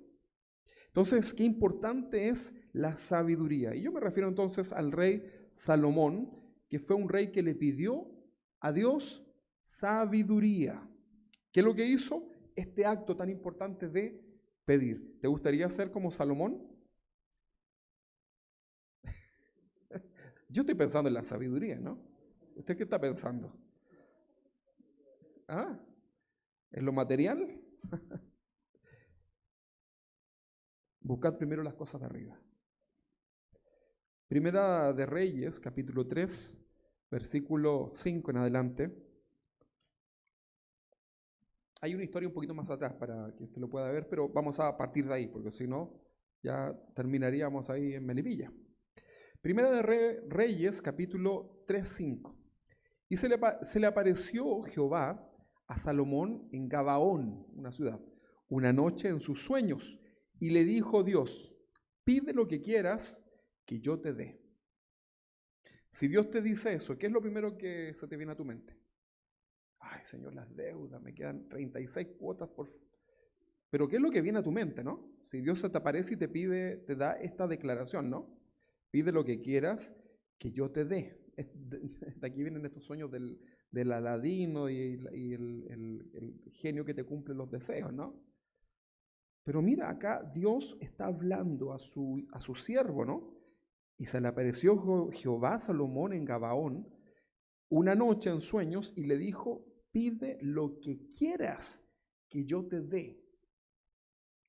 Entonces, qué importante es la sabiduría. Y yo me refiero entonces al rey Salomón, que fue un rey que le pidió a Dios sabiduría. ¿Qué es lo que hizo? Este acto tan importante de pedir. ¿Te gustaría ser como Salomón? Yo estoy pensando en la sabiduría, ¿no? ¿Usted qué está pensando? ¿Ah? ¿En lo material? Buscad primero las cosas de arriba. Primera de Reyes, capítulo 3, versículo 5 en adelante. Hay una historia un poquito más atrás para que usted lo pueda ver, pero vamos a partir de ahí, porque si no, ya terminaríamos ahí en Melipilla. Primera de Reyes, capítulo 3, 5. Y se le apareció Jehová a Salomón en Gabaón, una ciudad. una noche en sus sueños y le dijo Dios, pide lo que quieras que yo te dé. Si Dios te dice eso, ¿qué es lo primero que se te viene a tu mente? Ay, Señor, las deudas, me quedan 36 cuotas por... Pero ¿qué es lo que viene a tu mente, no? Si Dios se te aparece y te pide, te da esta declaración, ¿no? Pide lo que quieras que yo te dé. De aquí vienen estos sueños del Aladino y el genio que te cumple los deseos, ¿no? Pero mira, acá Dios está hablando a su siervo, ¿no? Y se le apareció Jehová a Salomón en Gabaón una noche en sueños y le dijo, pide lo que quieras que yo te dé.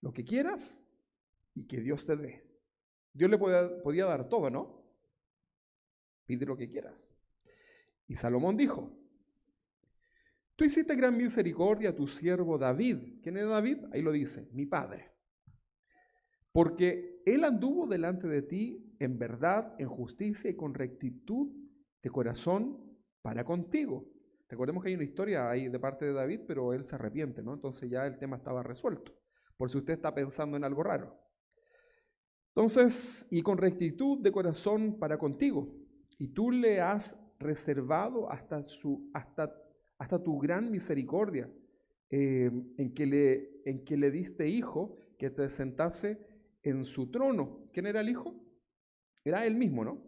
Lo que quieras y que Dios te dé. Dios le podía dar todo, ¿no? Pide lo que quieras. Y Salomón dijo, tú hiciste gran misericordia a tu siervo David. ¿Quién es David? Ahí lo dice, mi padre. Porque él anduvo delante de ti en verdad, en justicia y con rectitud de corazón para contigo. Recordemos que hay una historia ahí de parte de David, pero él se arrepiente, ¿no? Entonces ya el tema estaba resuelto, por si usted está pensando en algo raro. Entonces, y con rectitud de corazón para contigo, y tú le has reservado hasta tu gran misericordia, en que le diste hijo, que se sentase en su trono. ¿Quién era el hijo? Era él mismo, ¿no?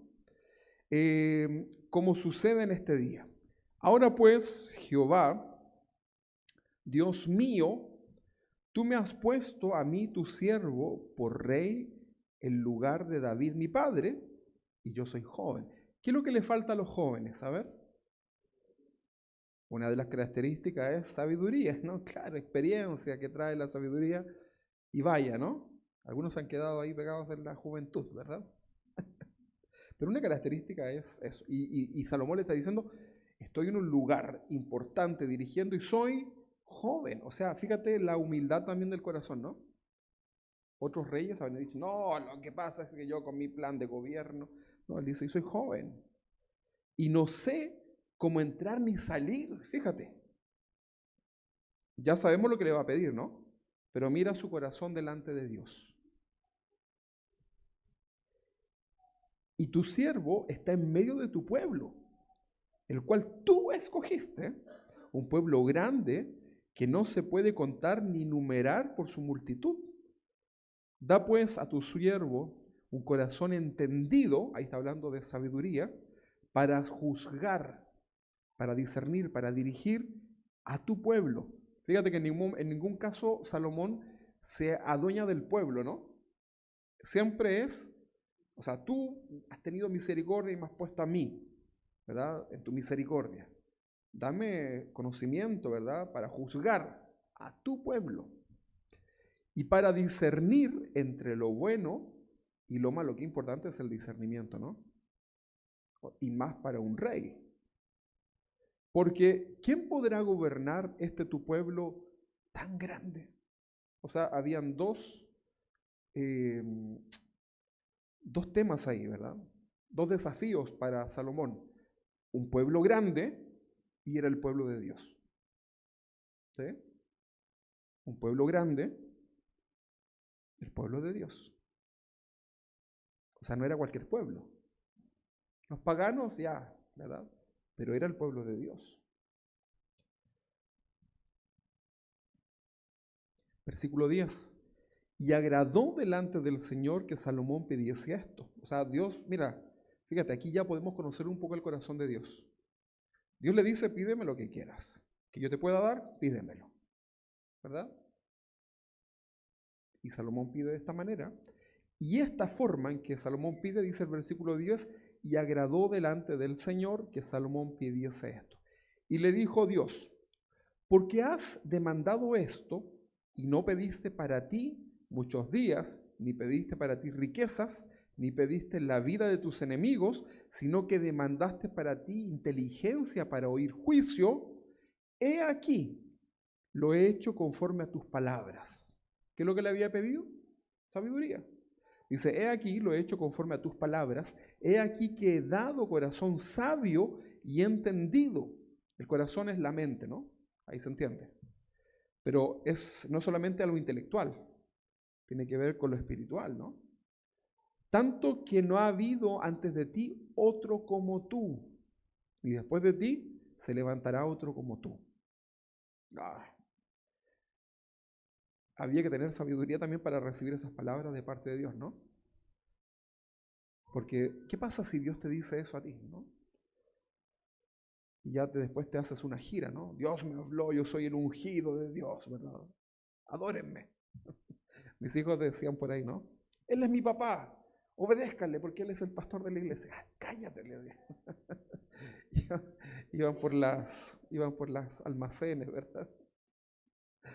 Como sucede en este día. Ahora pues, Jehová, Dios mío, tú me has puesto a mí, tu siervo, por rey en lugar de David, mi padre, y yo soy joven. ¿Qué es lo que le falta a los jóvenes? A ver. Una de las características es sabiduría, ¿no? Claro, experiencia que trae la sabiduría y vaya, ¿no? Algunos se han quedado ahí pegados en la juventud, ¿verdad? Pero una característica es eso. Y Salomón le está diciendo, estoy en un lugar importante dirigiendo y soy joven. O sea, fíjate la humildad también del corazón, ¿no? Otros reyes habían dicho, no, lo que pasa es que yo con mi plan de gobierno. No, él dice, y soy joven. Y no sé cómo entrar ni salir, fíjate. Ya sabemos lo que le va a pedir, ¿no? Pero mira su corazón delante de Dios. Y tu siervo está en medio de tu pueblo, el cual tú escogiste, un pueblo grande que no se puede contar ni numerar por su multitud. Da pues a tu siervo un corazón entendido, ahí está hablando de sabiduría, para juzgar, para discernir, para dirigir a tu pueblo. Fíjate que en ningún caso Salomón se adueña del pueblo, ¿no? Siempre es, o sea, tú has tenido misericordia y me has puesto a mí, ¿verdad? En tu misericordia. Dame conocimiento, ¿verdad? Para juzgar a tu pueblo y para discernir entre lo bueno y lo malo. Qué importante es el discernimiento, ¿no? Y más para un rey. Porque ¿quién podrá gobernar tu pueblo tan grande? O sea, habían dos temas ahí, ¿verdad? Dos desafíos para Salomón. Un pueblo grande y era el pueblo de Dios. ¿Sí? Un pueblo grande, el pueblo de Dios. O sea, no era cualquier pueblo. Los paganos ya, ¿verdad? Pero era el pueblo de Dios. Versículo 10. Y agradó delante del Señor que Salomón pidiese esto. O sea, Dios, mira, fíjate, aquí ya podemos conocer un poco el corazón de Dios. Dios le dice, pídeme lo que quieras. Que yo te pueda dar, pídemelo. ¿Verdad? Y Salomón pide de esta manera. Y esta forma en que Salomón pide, dice el versículo 10, y agradó delante del Señor que Salomón pidiese esto. Y le dijo Dios, porque has demandado esto y no pediste para ti muchos días, ni pediste para ti riquezas, ni pediste la vida de tus enemigos, sino que demandaste para ti inteligencia para oír juicio, he aquí, lo he hecho conforme a tus palabras. ¿Qué es lo que le había pedido? Sabiduría. Dice, he aquí, lo he hecho conforme a tus palabras, he aquí que he dado corazón sabio y entendido. El corazón es la mente, ¿no? Ahí se entiende. Pero no solamente algo intelectual, tiene que ver con lo espiritual, ¿no? Tanto que no ha habido antes de ti otro como tú, y después de ti se levantará otro como tú. Había que tener sabiduría también para recibir esas palabras de parte de Dios, ¿no? Porque, ¿qué pasa si Dios te dice eso a ti, ¿no? Y ya después te haces una gira, ¿no? Dios me habló, yo soy el ungido de Dios, ¿verdad? Adórenme. Mis hijos decían por ahí, ¿no? Él es mi papá, obedézcanle porque él es el pastor de la iglesia. Cállate, le dije. Iban por las almacenes, ¿verdad?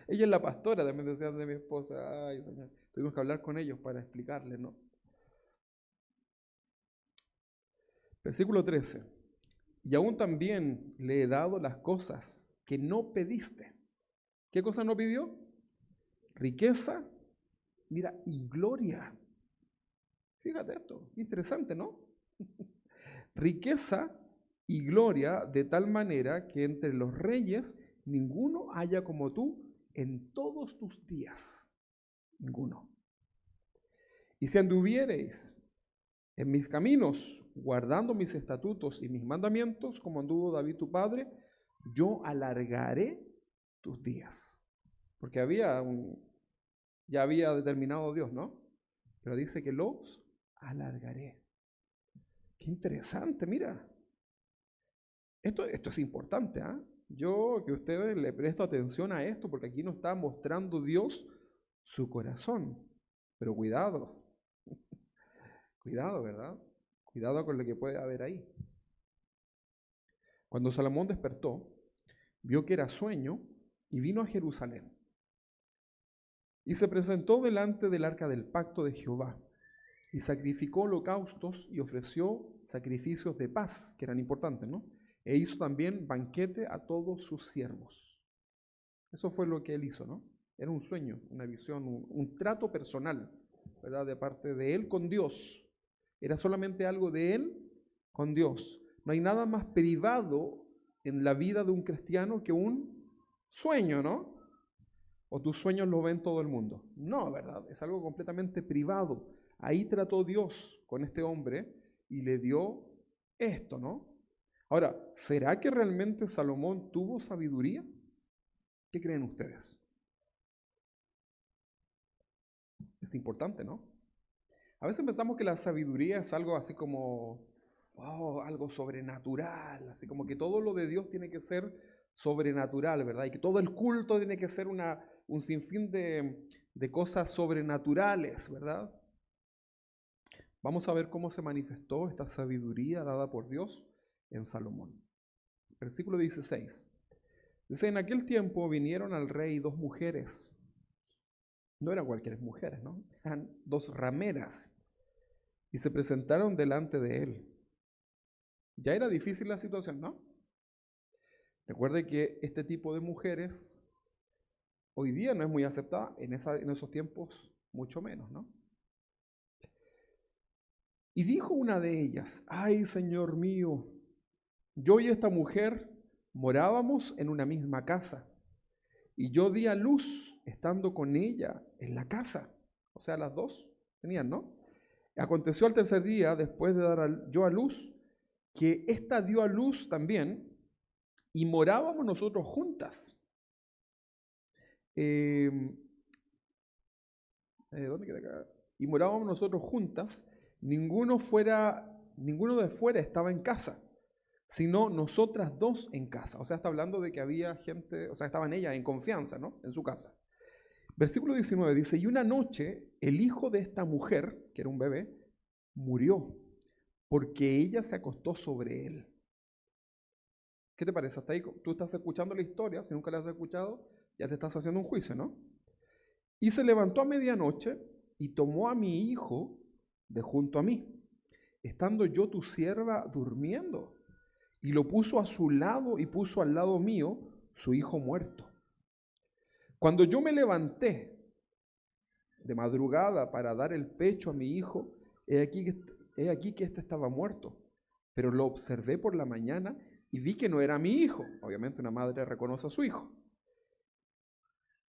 Ella es la pastora, también decían de mi esposa. Ay, Señor. Tuvimos que hablar con ellos para explicarles, ¿no? Versículo 13. Y aún también le he dado las cosas que no pediste. ¿Qué cosa no pidió? Riqueza, mira, y gloria. Fíjate esto, interesante, ¿no? Riqueza y gloria de tal manera que entre los reyes ninguno haya como tú en todos tus días. Ninguno. Y si anduviereis en mis caminos, guardando mis estatutos y mis mandamientos, como anduvo David tu padre, yo alargaré tus días. Porque ya había determinado Dios, ¿no? Pero dice que los alargaré. Qué interesante, mira. Esto es importante, ¿ah? Yo que ustedes le presto atención a esto, porque aquí nos está mostrando Dios su corazón. Pero cuidado, cuidado, ¿verdad? Cuidado con lo que puede haber ahí. Cuando Salomón despertó, vio que era sueño y vino a Jerusalén. Y se presentó delante del arca del pacto de Jehová y sacrificó holocaustos y ofreció sacrificios de paz, que eran importantes, ¿no? E hizo también banquete a todos sus siervos. Eso fue lo que él hizo, ¿no? Era un sueño, una visión, un trato personal, ¿verdad? De parte de él con Dios. Era solamente algo de él con Dios. No hay nada más privado en la vida de un cristiano que un sueño, ¿no? O tus sueños los ven todo el mundo. No, ¿verdad? Es algo completamente privado. Ahí trató Dios con este hombre y le dio esto, ¿no? Ahora, ¿será que realmente Salomón tuvo sabiduría? ¿Qué creen ustedes? Es importante, ¿no? A veces pensamos que la sabiduría es algo así como, oh, algo sobrenatural, así como que todo lo de Dios tiene que ser sobrenatural, ¿verdad? Y que todo el culto tiene que ser un sinfín de cosas sobrenaturales, ¿verdad? Vamos a ver cómo se manifestó esta sabiduría dada por Dios en Salomón. Versículo 16. Dice, en aquel tiempo vinieron al rey dos mujeres. No eran cualquier mujeres, ¿no? Eran dos rameras. Y se presentaron delante de él. Ya era difícil la situación, ¿no? Recuerde que este tipo de mujeres hoy día no es muy aceptada, en esos tiempos mucho menos, ¿no? Y dijo una de ellas, ay, Señor mío, yo y esta mujer morábamos en una misma casa, y yo di a luz estando con ella en la casa. O sea, las dos tenían, ¿no? Aconteció al tercer día, después de dar yo a luz, que ésta dio a luz también, y morábamos nosotros juntas. ¿Dónde queda acá? Y morábamos nosotros juntas, ninguno de fuera estaba en casa, sino nosotras dos en casa. O sea, está hablando de que había gente, o sea, estaban ellas en confianza, ¿no? En su casa. Versículo 19 dice, y una noche el hijo de esta mujer, que era un bebé, murió, porque ella se acostó sobre él. ¿Qué te parece? Hasta ahí tú estás escuchando la historia, si nunca la has escuchado, ya te estás haciendo un juicio, ¿no? Y se levantó a medianoche y tomó a mi hijo de junto a mí, estando yo tu sierva durmiendo, y lo puso a su lado y puso al lado mío su hijo muerto. Cuando yo me levanté de madrugada para dar el pecho a mi hijo, he aquí que éste estaba muerto, pero lo observé por la mañana y vi que no era mi hijo. Obviamente una madre reconoce a su hijo.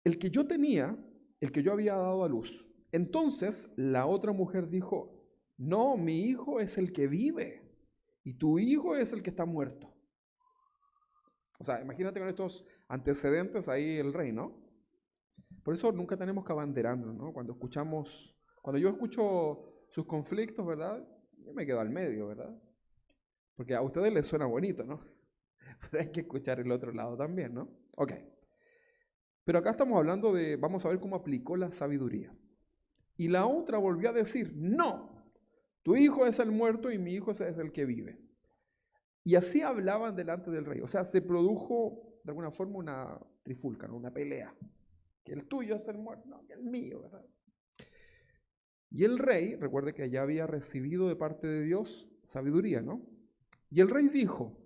el que yo tenía, el que yo había dado a luz. Entonces la otra mujer dijo, no, mi hijo es el que vive y tu hijo es el que está muerto. O sea, imagínate con estos antecedentes ahí el rey, ¿no? Por eso nunca tenemos que abanderarnos, ¿no? Cuando yo escucho sus conflictos, ¿verdad? Yo me quedo al medio, ¿verdad? Porque a ustedes les suena bonito, ¿no? Pero hay que escuchar el otro lado también, ¿no? Ok. Pero acá estamos hablando vamos a ver cómo aplicó la sabiduría. Y la otra volvió a decir, no, tu hijo es el muerto y mi hijo es el que vive. Y así hablaban delante del rey. O sea, se produjo de alguna forma una trifulca, ¿no? Una pelea. Que el tuyo es el muerto, no, que el mío, ¿verdad? Y el rey, recuerde que ya había recibido de parte de Dios sabiduría, ¿no? Y el rey dijo,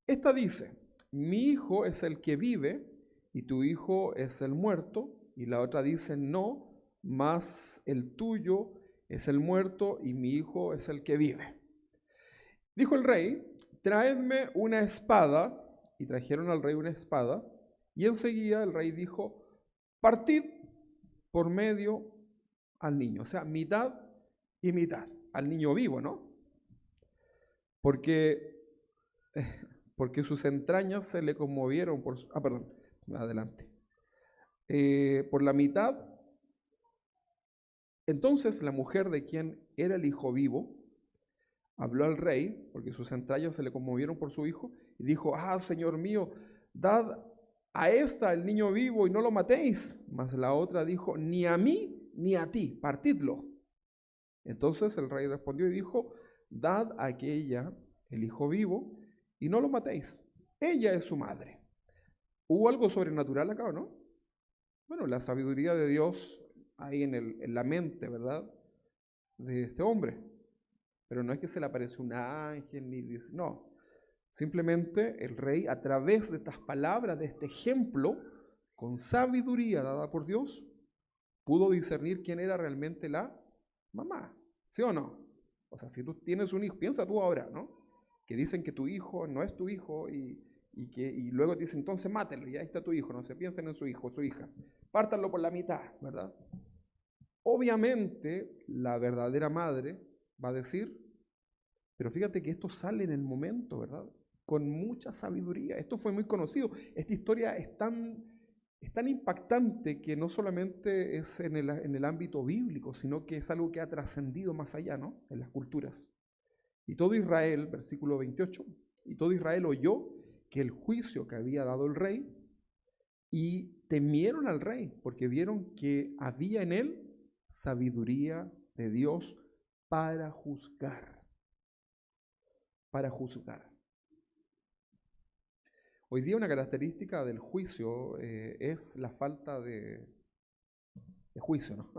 esta dice, mi hijo es el que vive y tu hijo es el muerto. Y la otra dice, no, más el tuyo es el muerto y mi hijo es el que vive. Dijo el rey, traedme una espada. Y trajeron al rey una espada. Y enseguida el rey dijo, partid por medio al niño. O sea, mitad y mitad. Al niño vivo, ¿no? Porque sus entrañas se le conmovieron por... adelante. Por la mitad. Entonces la mujer de quien era el hijo vivo habló al rey, porque sus entrañas se le conmovieron por su hijo, y dijo, señor mío, dad a esta el niño vivo y no lo matéis. Mas la otra dijo, ni a mí ni a ti, partidlo. Entonces el rey respondió y dijo, dad a aquella el hijo vivo y no lo matéis. Ella es su madre. ¿Hubo algo sobrenatural acá o no? Bueno, la sabiduría de Dios ahí en la mente, ¿verdad? De este hombre. Pero no es que se le apareció un ángel, ni dice, no. Simplemente el rey, a través de estas palabras, de este ejemplo, con sabiduría dada por Dios, pudo discernir quién era realmente la mamá. ¿Sí o no? O sea, si tú tienes un hijo, piensa tú ahora, ¿no? Que dicen que tu hijo no es tu hijo y luego te dicen, entonces mátelo, y ahí está tu hijo, no se piensen en su hijo o su hija. Pártanlo por la mitad, ¿verdad? Obviamente, la verdadera madre va a decir, pero fíjate que esto sale en el momento, ¿verdad? Con mucha sabiduría. Esto fue muy conocido. Esta historia es tan impactante que no solamente es en el ámbito bíblico, sino que es algo que ha trascendido más allá, ¿no? En las culturas. Y todo Israel, versículo 28, y todo Israel oyó que el juicio que había dado el rey y temieron al rey porque vieron que había en él sabiduría de Dios para juzgar. Para juzgar. Hoy día una característica del juicio es la falta de juicio, ¿no?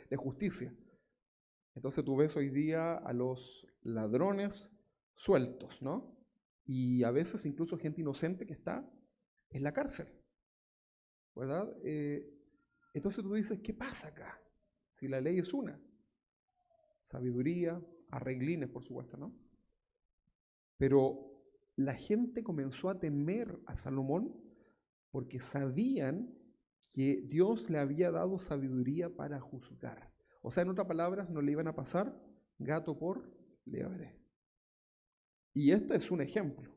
de justicia. Entonces tú ves hoy día a los ladrones sueltos, ¿no? Y a veces incluso gente inocente que está en la cárcel, ¿verdad? Entonces tú dices, ¿qué pasa acá? Si la ley es una. Sabiduría, arreglines, por supuesto, ¿no? Pero la gente comenzó a temer a Salomón porque sabían que Dios le había dado sabiduría para juzgar. O sea, en otras palabras, no le iban a pasar gato por liebre. Y este es un ejemplo.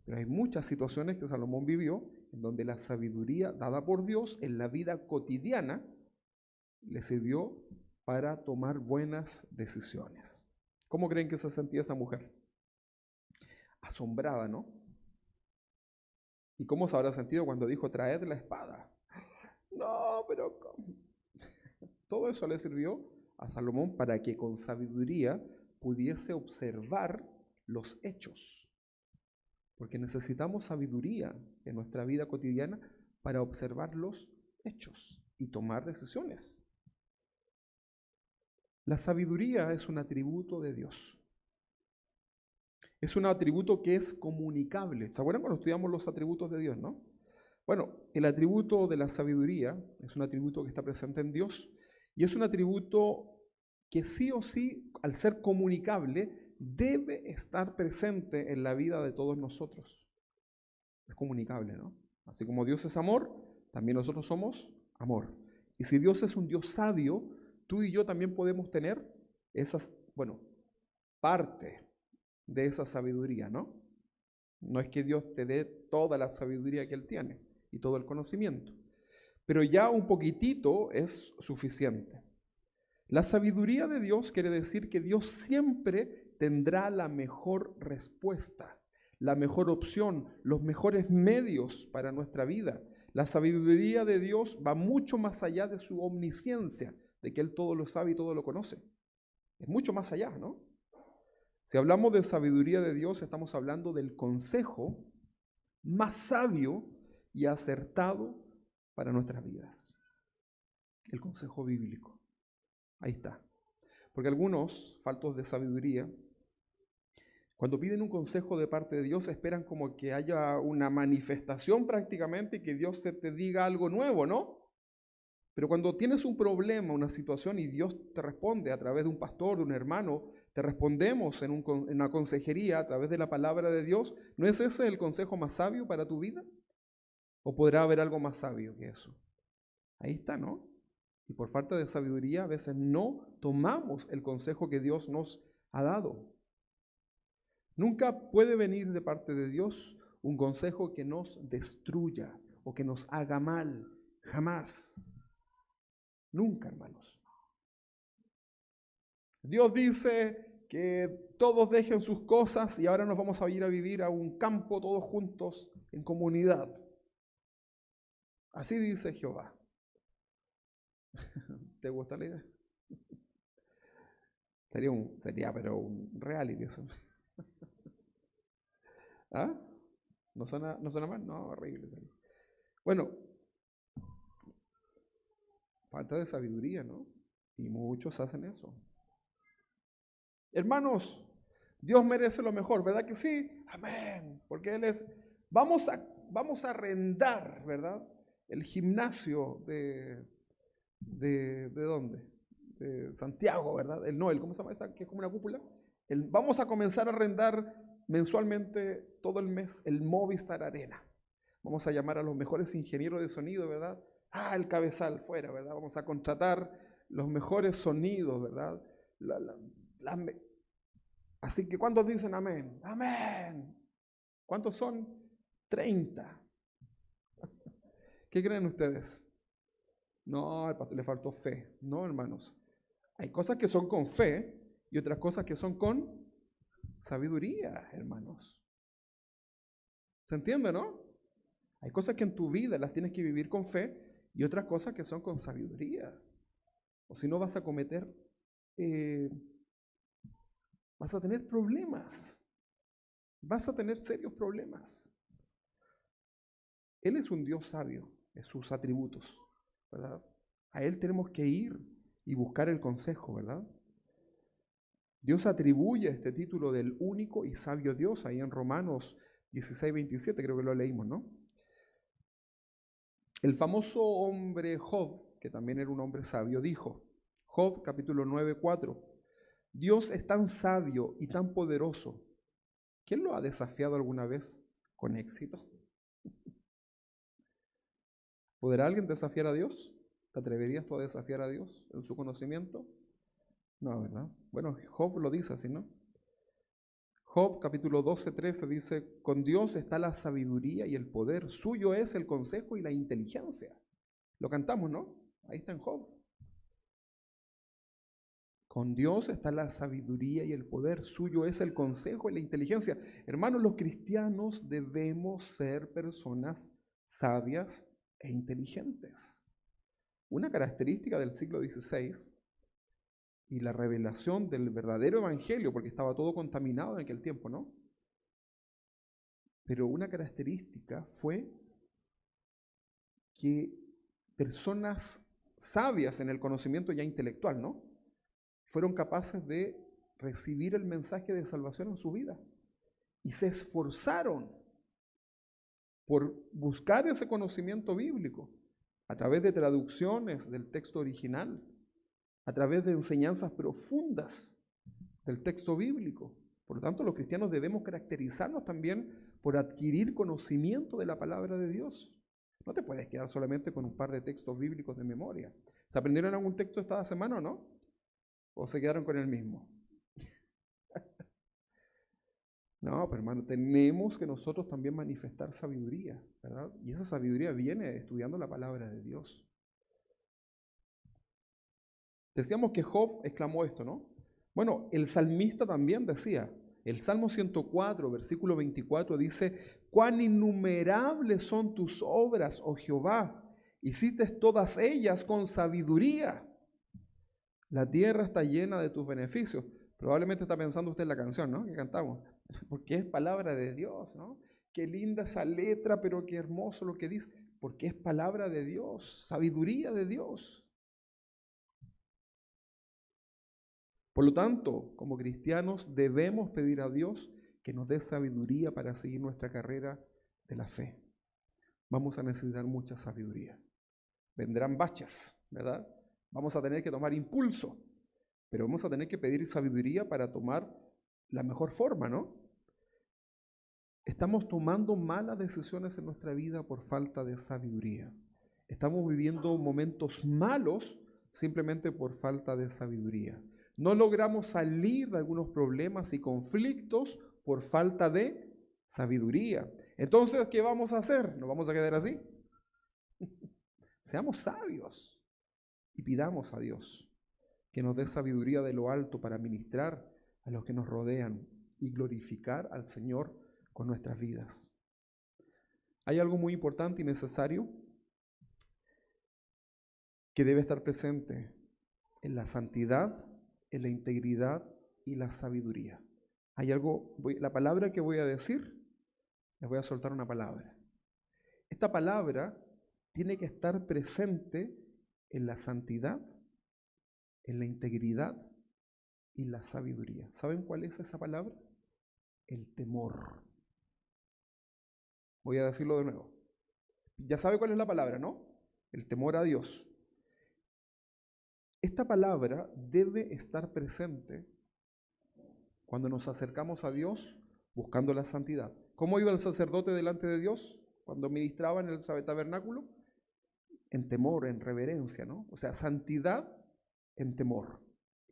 Pero hay muchas situaciones que Salomón vivió en donde la sabiduría dada por Dios en la vida cotidiana le sirvió para tomar buenas decisiones. ¿Cómo creen que se sentía esa mujer? Asombrada, ¿no? ¿Y cómo se habrá sentido cuando dijo, traed la espada? No, pero ¿cómo? Todo eso le sirvió a Salomón para que con sabiduría pudiese observar los hechos. Porque necesitamos sabiduría en nuestra vida cotidiana para observar los hechos y tomar decisiones. La sabiduría es un atributo de Dios. Es un atributo que es comunicable. ¿Se acuerdan cuando estudiamos los atributos de Dios, no? Bueno, el atributo de la sabiduría es un atributo que está presente en Dios y es un atributo que sí o sí, al ser comunicable, debe estar presente en la vida de todos nosotros. Es comunicable, ¿no? Así como Dios es amor, también nosotros somos amor. Y si Dios es un Dios sabio, tú y yo también podemos tener esas, parte de esa sabiduría, ¿no? No es que Dios te dé toda la sabiduría que Él tiene y todo el conocimiento, pero ya un poquitito es suficiente. La sabiduría de Dios quiere decir que Dios siempre tendrá la mejor respuesta, la mejor opción, los mejores medios para nuestra vida. La sabiduría de Dios va mucho más allá de su omnisciencia, de que Él todo lo sabe y todo lo conoce. Es mucho más allá, ¿no? Si hablamos de sabiduría de Dios, estamos hablando del consejo más sabio y acertado para nuestras vidas. El consejo bíblico. Ahí está. Porque algunos, faltos de sabiduría, cuando piden un consejo de parte de Dios, esperan como que haya una manifestación prácticamente y que Dios se te diga algo nuevo, ¿no? Pero cuando tienes un problema, una situación y Dios te responde a través de un pastor, de un hermano, te respondemos en una consejería a través de la palabra de Dios, ¿no es ese el consejo más sabio para tu vida? ¿O podrá haber algo más sabio que eso? Ahí está, ¿no? Y por falta de sabiduría a veces no tomamos el consejo que Dios nos ha dado. Nunca puede venir de parte de Dios un consejo que nos destruya o que nos haga mal. Jamás. Nunca, hermanos. Dios dice que todos dejen sus cosas y ahora nos vamos a ir a vivir a un campo todos juntos en comunidad. Así dice Jehová. ¿Te gusta la idea? Sería pero un reality eso. ¿Ah? ¿No suena mal? No, horrible. Bueno, falta de sabiduría, ¿no? Y muchos hacen eso. Hermanos, Dios merece lo mejor, ¿verdad que sí? Amén. Porque Él es... Vamos a arrendar, ¿verdad? El gimnasio ¿de dónde? De Santiago, ¿verdad? ¿Cómo se llama esa? Que es como una cúpula. Vamos a comenzar a arrendar mensualmente todo el mes el Movistar Arena. Vamos a llamar a los mejores ingenieros de sonido, ¿verdad? El cabezal fuera, ¿verdad? Vamos a contratar los mejores sonidos, ¿verdad? Así que ¿cuántos dicen amén? Amén. ¿Cuántos son? 30. ¿Qué creen ustedes? No, al pastor le faltó fe. No, hermanos. Hay cosas que son con fe y otras cosas que son con sabiduría, hermanos. ¿Se entiende, no? Hay cosas que en tu vida las tienes que vivir con fe y otras cosas que son con sabiduría. O si no vas a cometer, vas a tener problemas. Vas a tener serios problemas. Él es un Dios sabio, es sus atributos, ¿verdad? A Él tenemos que ir y buscar el consejo, ¿verdad? Dios atribuye este título del único y sabio Dios, ahí en Romanos 16:27, creo que lo leímos, ¿no? El famoso hombre Job, que también era un hombre sabio, dijo, Job capítulo 9:4, Dios es tan sabio y tan poderoso. ¿Quién lo ha desafiado alguna vez con éxito? ¿Podrá alguien desafiar a Dios? ¿Te atreverías tú a desafiar a Dios en su conocimiento? No, ¿verdad? Bueno, Job lo dice así, ¿no? Job capítulo 12:13 dice, con Dios está la sabiduría y el poder, suyo es el consejo y la inteligencia. Lo cantamos, ¿no? Ahí está en Job. Con Dios está la sabiduría y el poder, suyo es el consejo y la inteligencia. Hermanos, los cristianos debemos ser personas sabias e inteligentes. Una característica del siglo XVI y la revelación del verdadero evangelio, porque estaba todo contaminado en aquel tiempo, ¿no? Pero una característica fue que personas sabias en el conocimiento ya intelectual, ¿no? Fueron capaces de recibir el mensaje de salvación en su vida y se esforzaron por buscar ese conocimiento bíblico a través de traducciones del texto original, a través de enseñanzas profundas del texto bíblico. Por lo tanto, los cristianos debemos caracterizarnos también por adquirir conocimiento de la palabra de Dios. No te puedes quedar solamente con un par de textos bíblicos de memoria. ¿Se aprendieron algún texto esta semana o no? ¿O se quedaron con el mismo? No, pero hermano, tenemos que nosotros también manifestar sabiduría, ¿verdad? Y esa sabiduría viene estudiando la palabra de Dios. Decíamos que Job exclamó esto, ¿no? Bueno, el salmista también decía, el Salmo 104, versículo 24 dice, cuán innumerables son tus obras, oh Jehová, hiciste todas ellas con sabiduría. La tierra está llena de tus beneficios. Probablemente está pensando usted en la canción, ¿no? Que cantamos, porque es palabra de Dios, ¿no? Qué linda esa letra, pero qué hermoso lo que dice, porque es palabra de Dios, sabiduría de Dios. Por lo tanto, como cristianos debemos pedir a Dios que nos dé sabiduría para seguir nuestra carrera de la fe. Vamos a necesitar mucha sabiduría. Vendrán baches, ¿verdad? Vamos a tener que tomar impulso, pero vamos a tener que pedir sabiduría para tomar la mejor forma, ¿no? Estamos tomando malas decisiones en nuestra vida por falta de sabiduría. Estamos viviendo momentos malos simplemente por falta de sabiduría. No logramos salir de algunos problemas y conflictos por falta de sabiduría. Entonces, ¿qué vamos a hacer? ¿Nos vamos a quedar así? Seamos sabios y pidamos a Dios que nos dé sabiduría de lo alto para ministrar a los que nos rodean y glorificar al Señor con nuestras vidas. Hay algo muy importante y necesario que debe estar presente en la santidad, en la integridad y la sabiduría. Hay algo, la palabra que voy a decir, les voy a soltar una palabra. Esta palabra tiene que estar presente en la santidad, en la integridad y la sabiduría. ¿Saben cuál es esa palabra? El temor. Voy a decirlo de nuevo. Ya sabe cuál es la palabra, ¿no? El temor a Dios. Esta palabra debe estar presente cuando nos acercamos a Dios buscando la santidad. ¿Cómo iba el sacerdote delante de Dios cuando ministraba en el tabernáculo? En temor, en reverencia, ¿no? O sea, santidad en temor.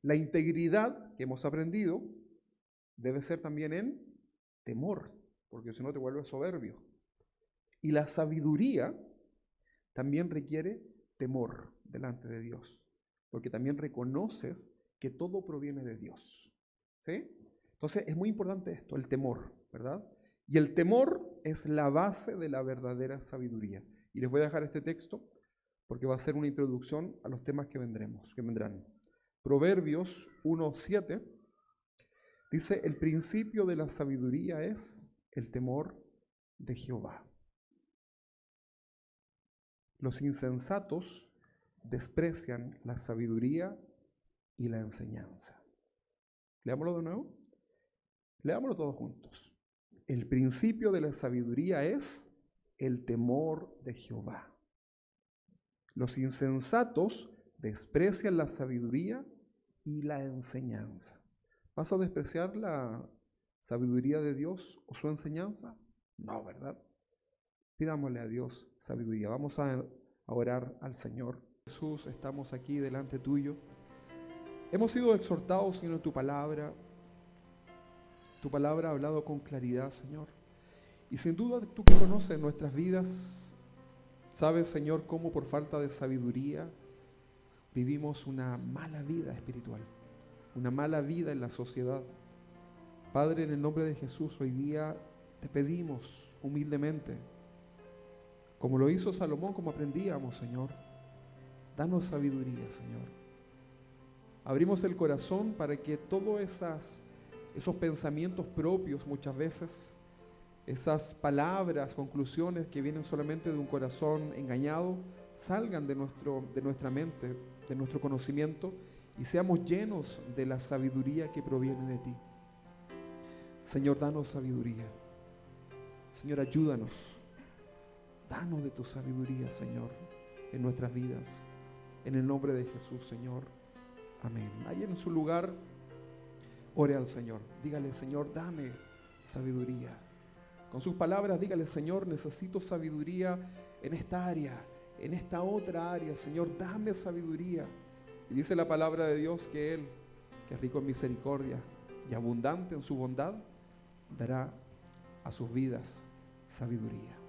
La integridad que hemos aprendido debe ser también en temor, porque si no te vuelves soberbio. Y la sabiduría también requiere temor delante de Dios, porque también reconoces que todo proviene de Dios. ¿Sí? Entonces es muy importante esto, el temor, ¿verdad? Y el temor es la base de la verdadera sabiduría. Y les voy a dejar este texto porque va a ser una introducción a los temas que vendrán. Proverbios 1:7 dice, el principio de la sabiduría es el temor de Jehová. Los insensatos desprecian la sabiduría y la enseñanza. Leámoslo de nuevo. Leámoslo todos juntos. El principio de la sabiduría es el temor de Jehová. Los insensatos desprecian la sabiduría y la enseñanza. ¿Vas a despreciar la sabiduría de Dios o su enseñanza? No, ¿verdad? Pidámosle a Dios sabiduría. Vamos a orar al Señor. Jesús, estamos aquí delante tuyo. Hemos sido exhortados, Señor, en tu palabra. Tu palabra ha hablado con claridad, Señor. Y sin duda tú que conoces nuestras vidas, sabes, Señor, cómo por falta de sabiduría vivimos una mala vida espiritual, una mala vida en la sociedad. Padre, en el nombre de Jesús, hoy día te pedimos humildemente, como lo hizo Salomón, como aprendíamos, Señor, danos sabiduría, Señor. Abrimos el corazón para que todos esos pensamientos propios muchas veces, esas palabras, conclusiones que vienen solamente de un corazón engañado, salgan de nuestra mente, de nuestro conocimiento y seamos llenos de la sabiduría que proviene de ti. Señor, danos sabiduría. Señor, ayúdanos. Danos de tu sabiduría, Señor, en nuestras vidas. En el nombre de Jesús, Señor. Amén. Ahí en su lugar, ore al Señor. Dígale, Señor, dame sabiduría. Con sus palabras, dígale, Señor, necesito sabiduría en esta área, en esta otra área. Señor, dame sabiduría. Y dice la palabra de Dios que Él, que es rico en misericordia y abundante en su bondad, dará a sus vidas sabiduría.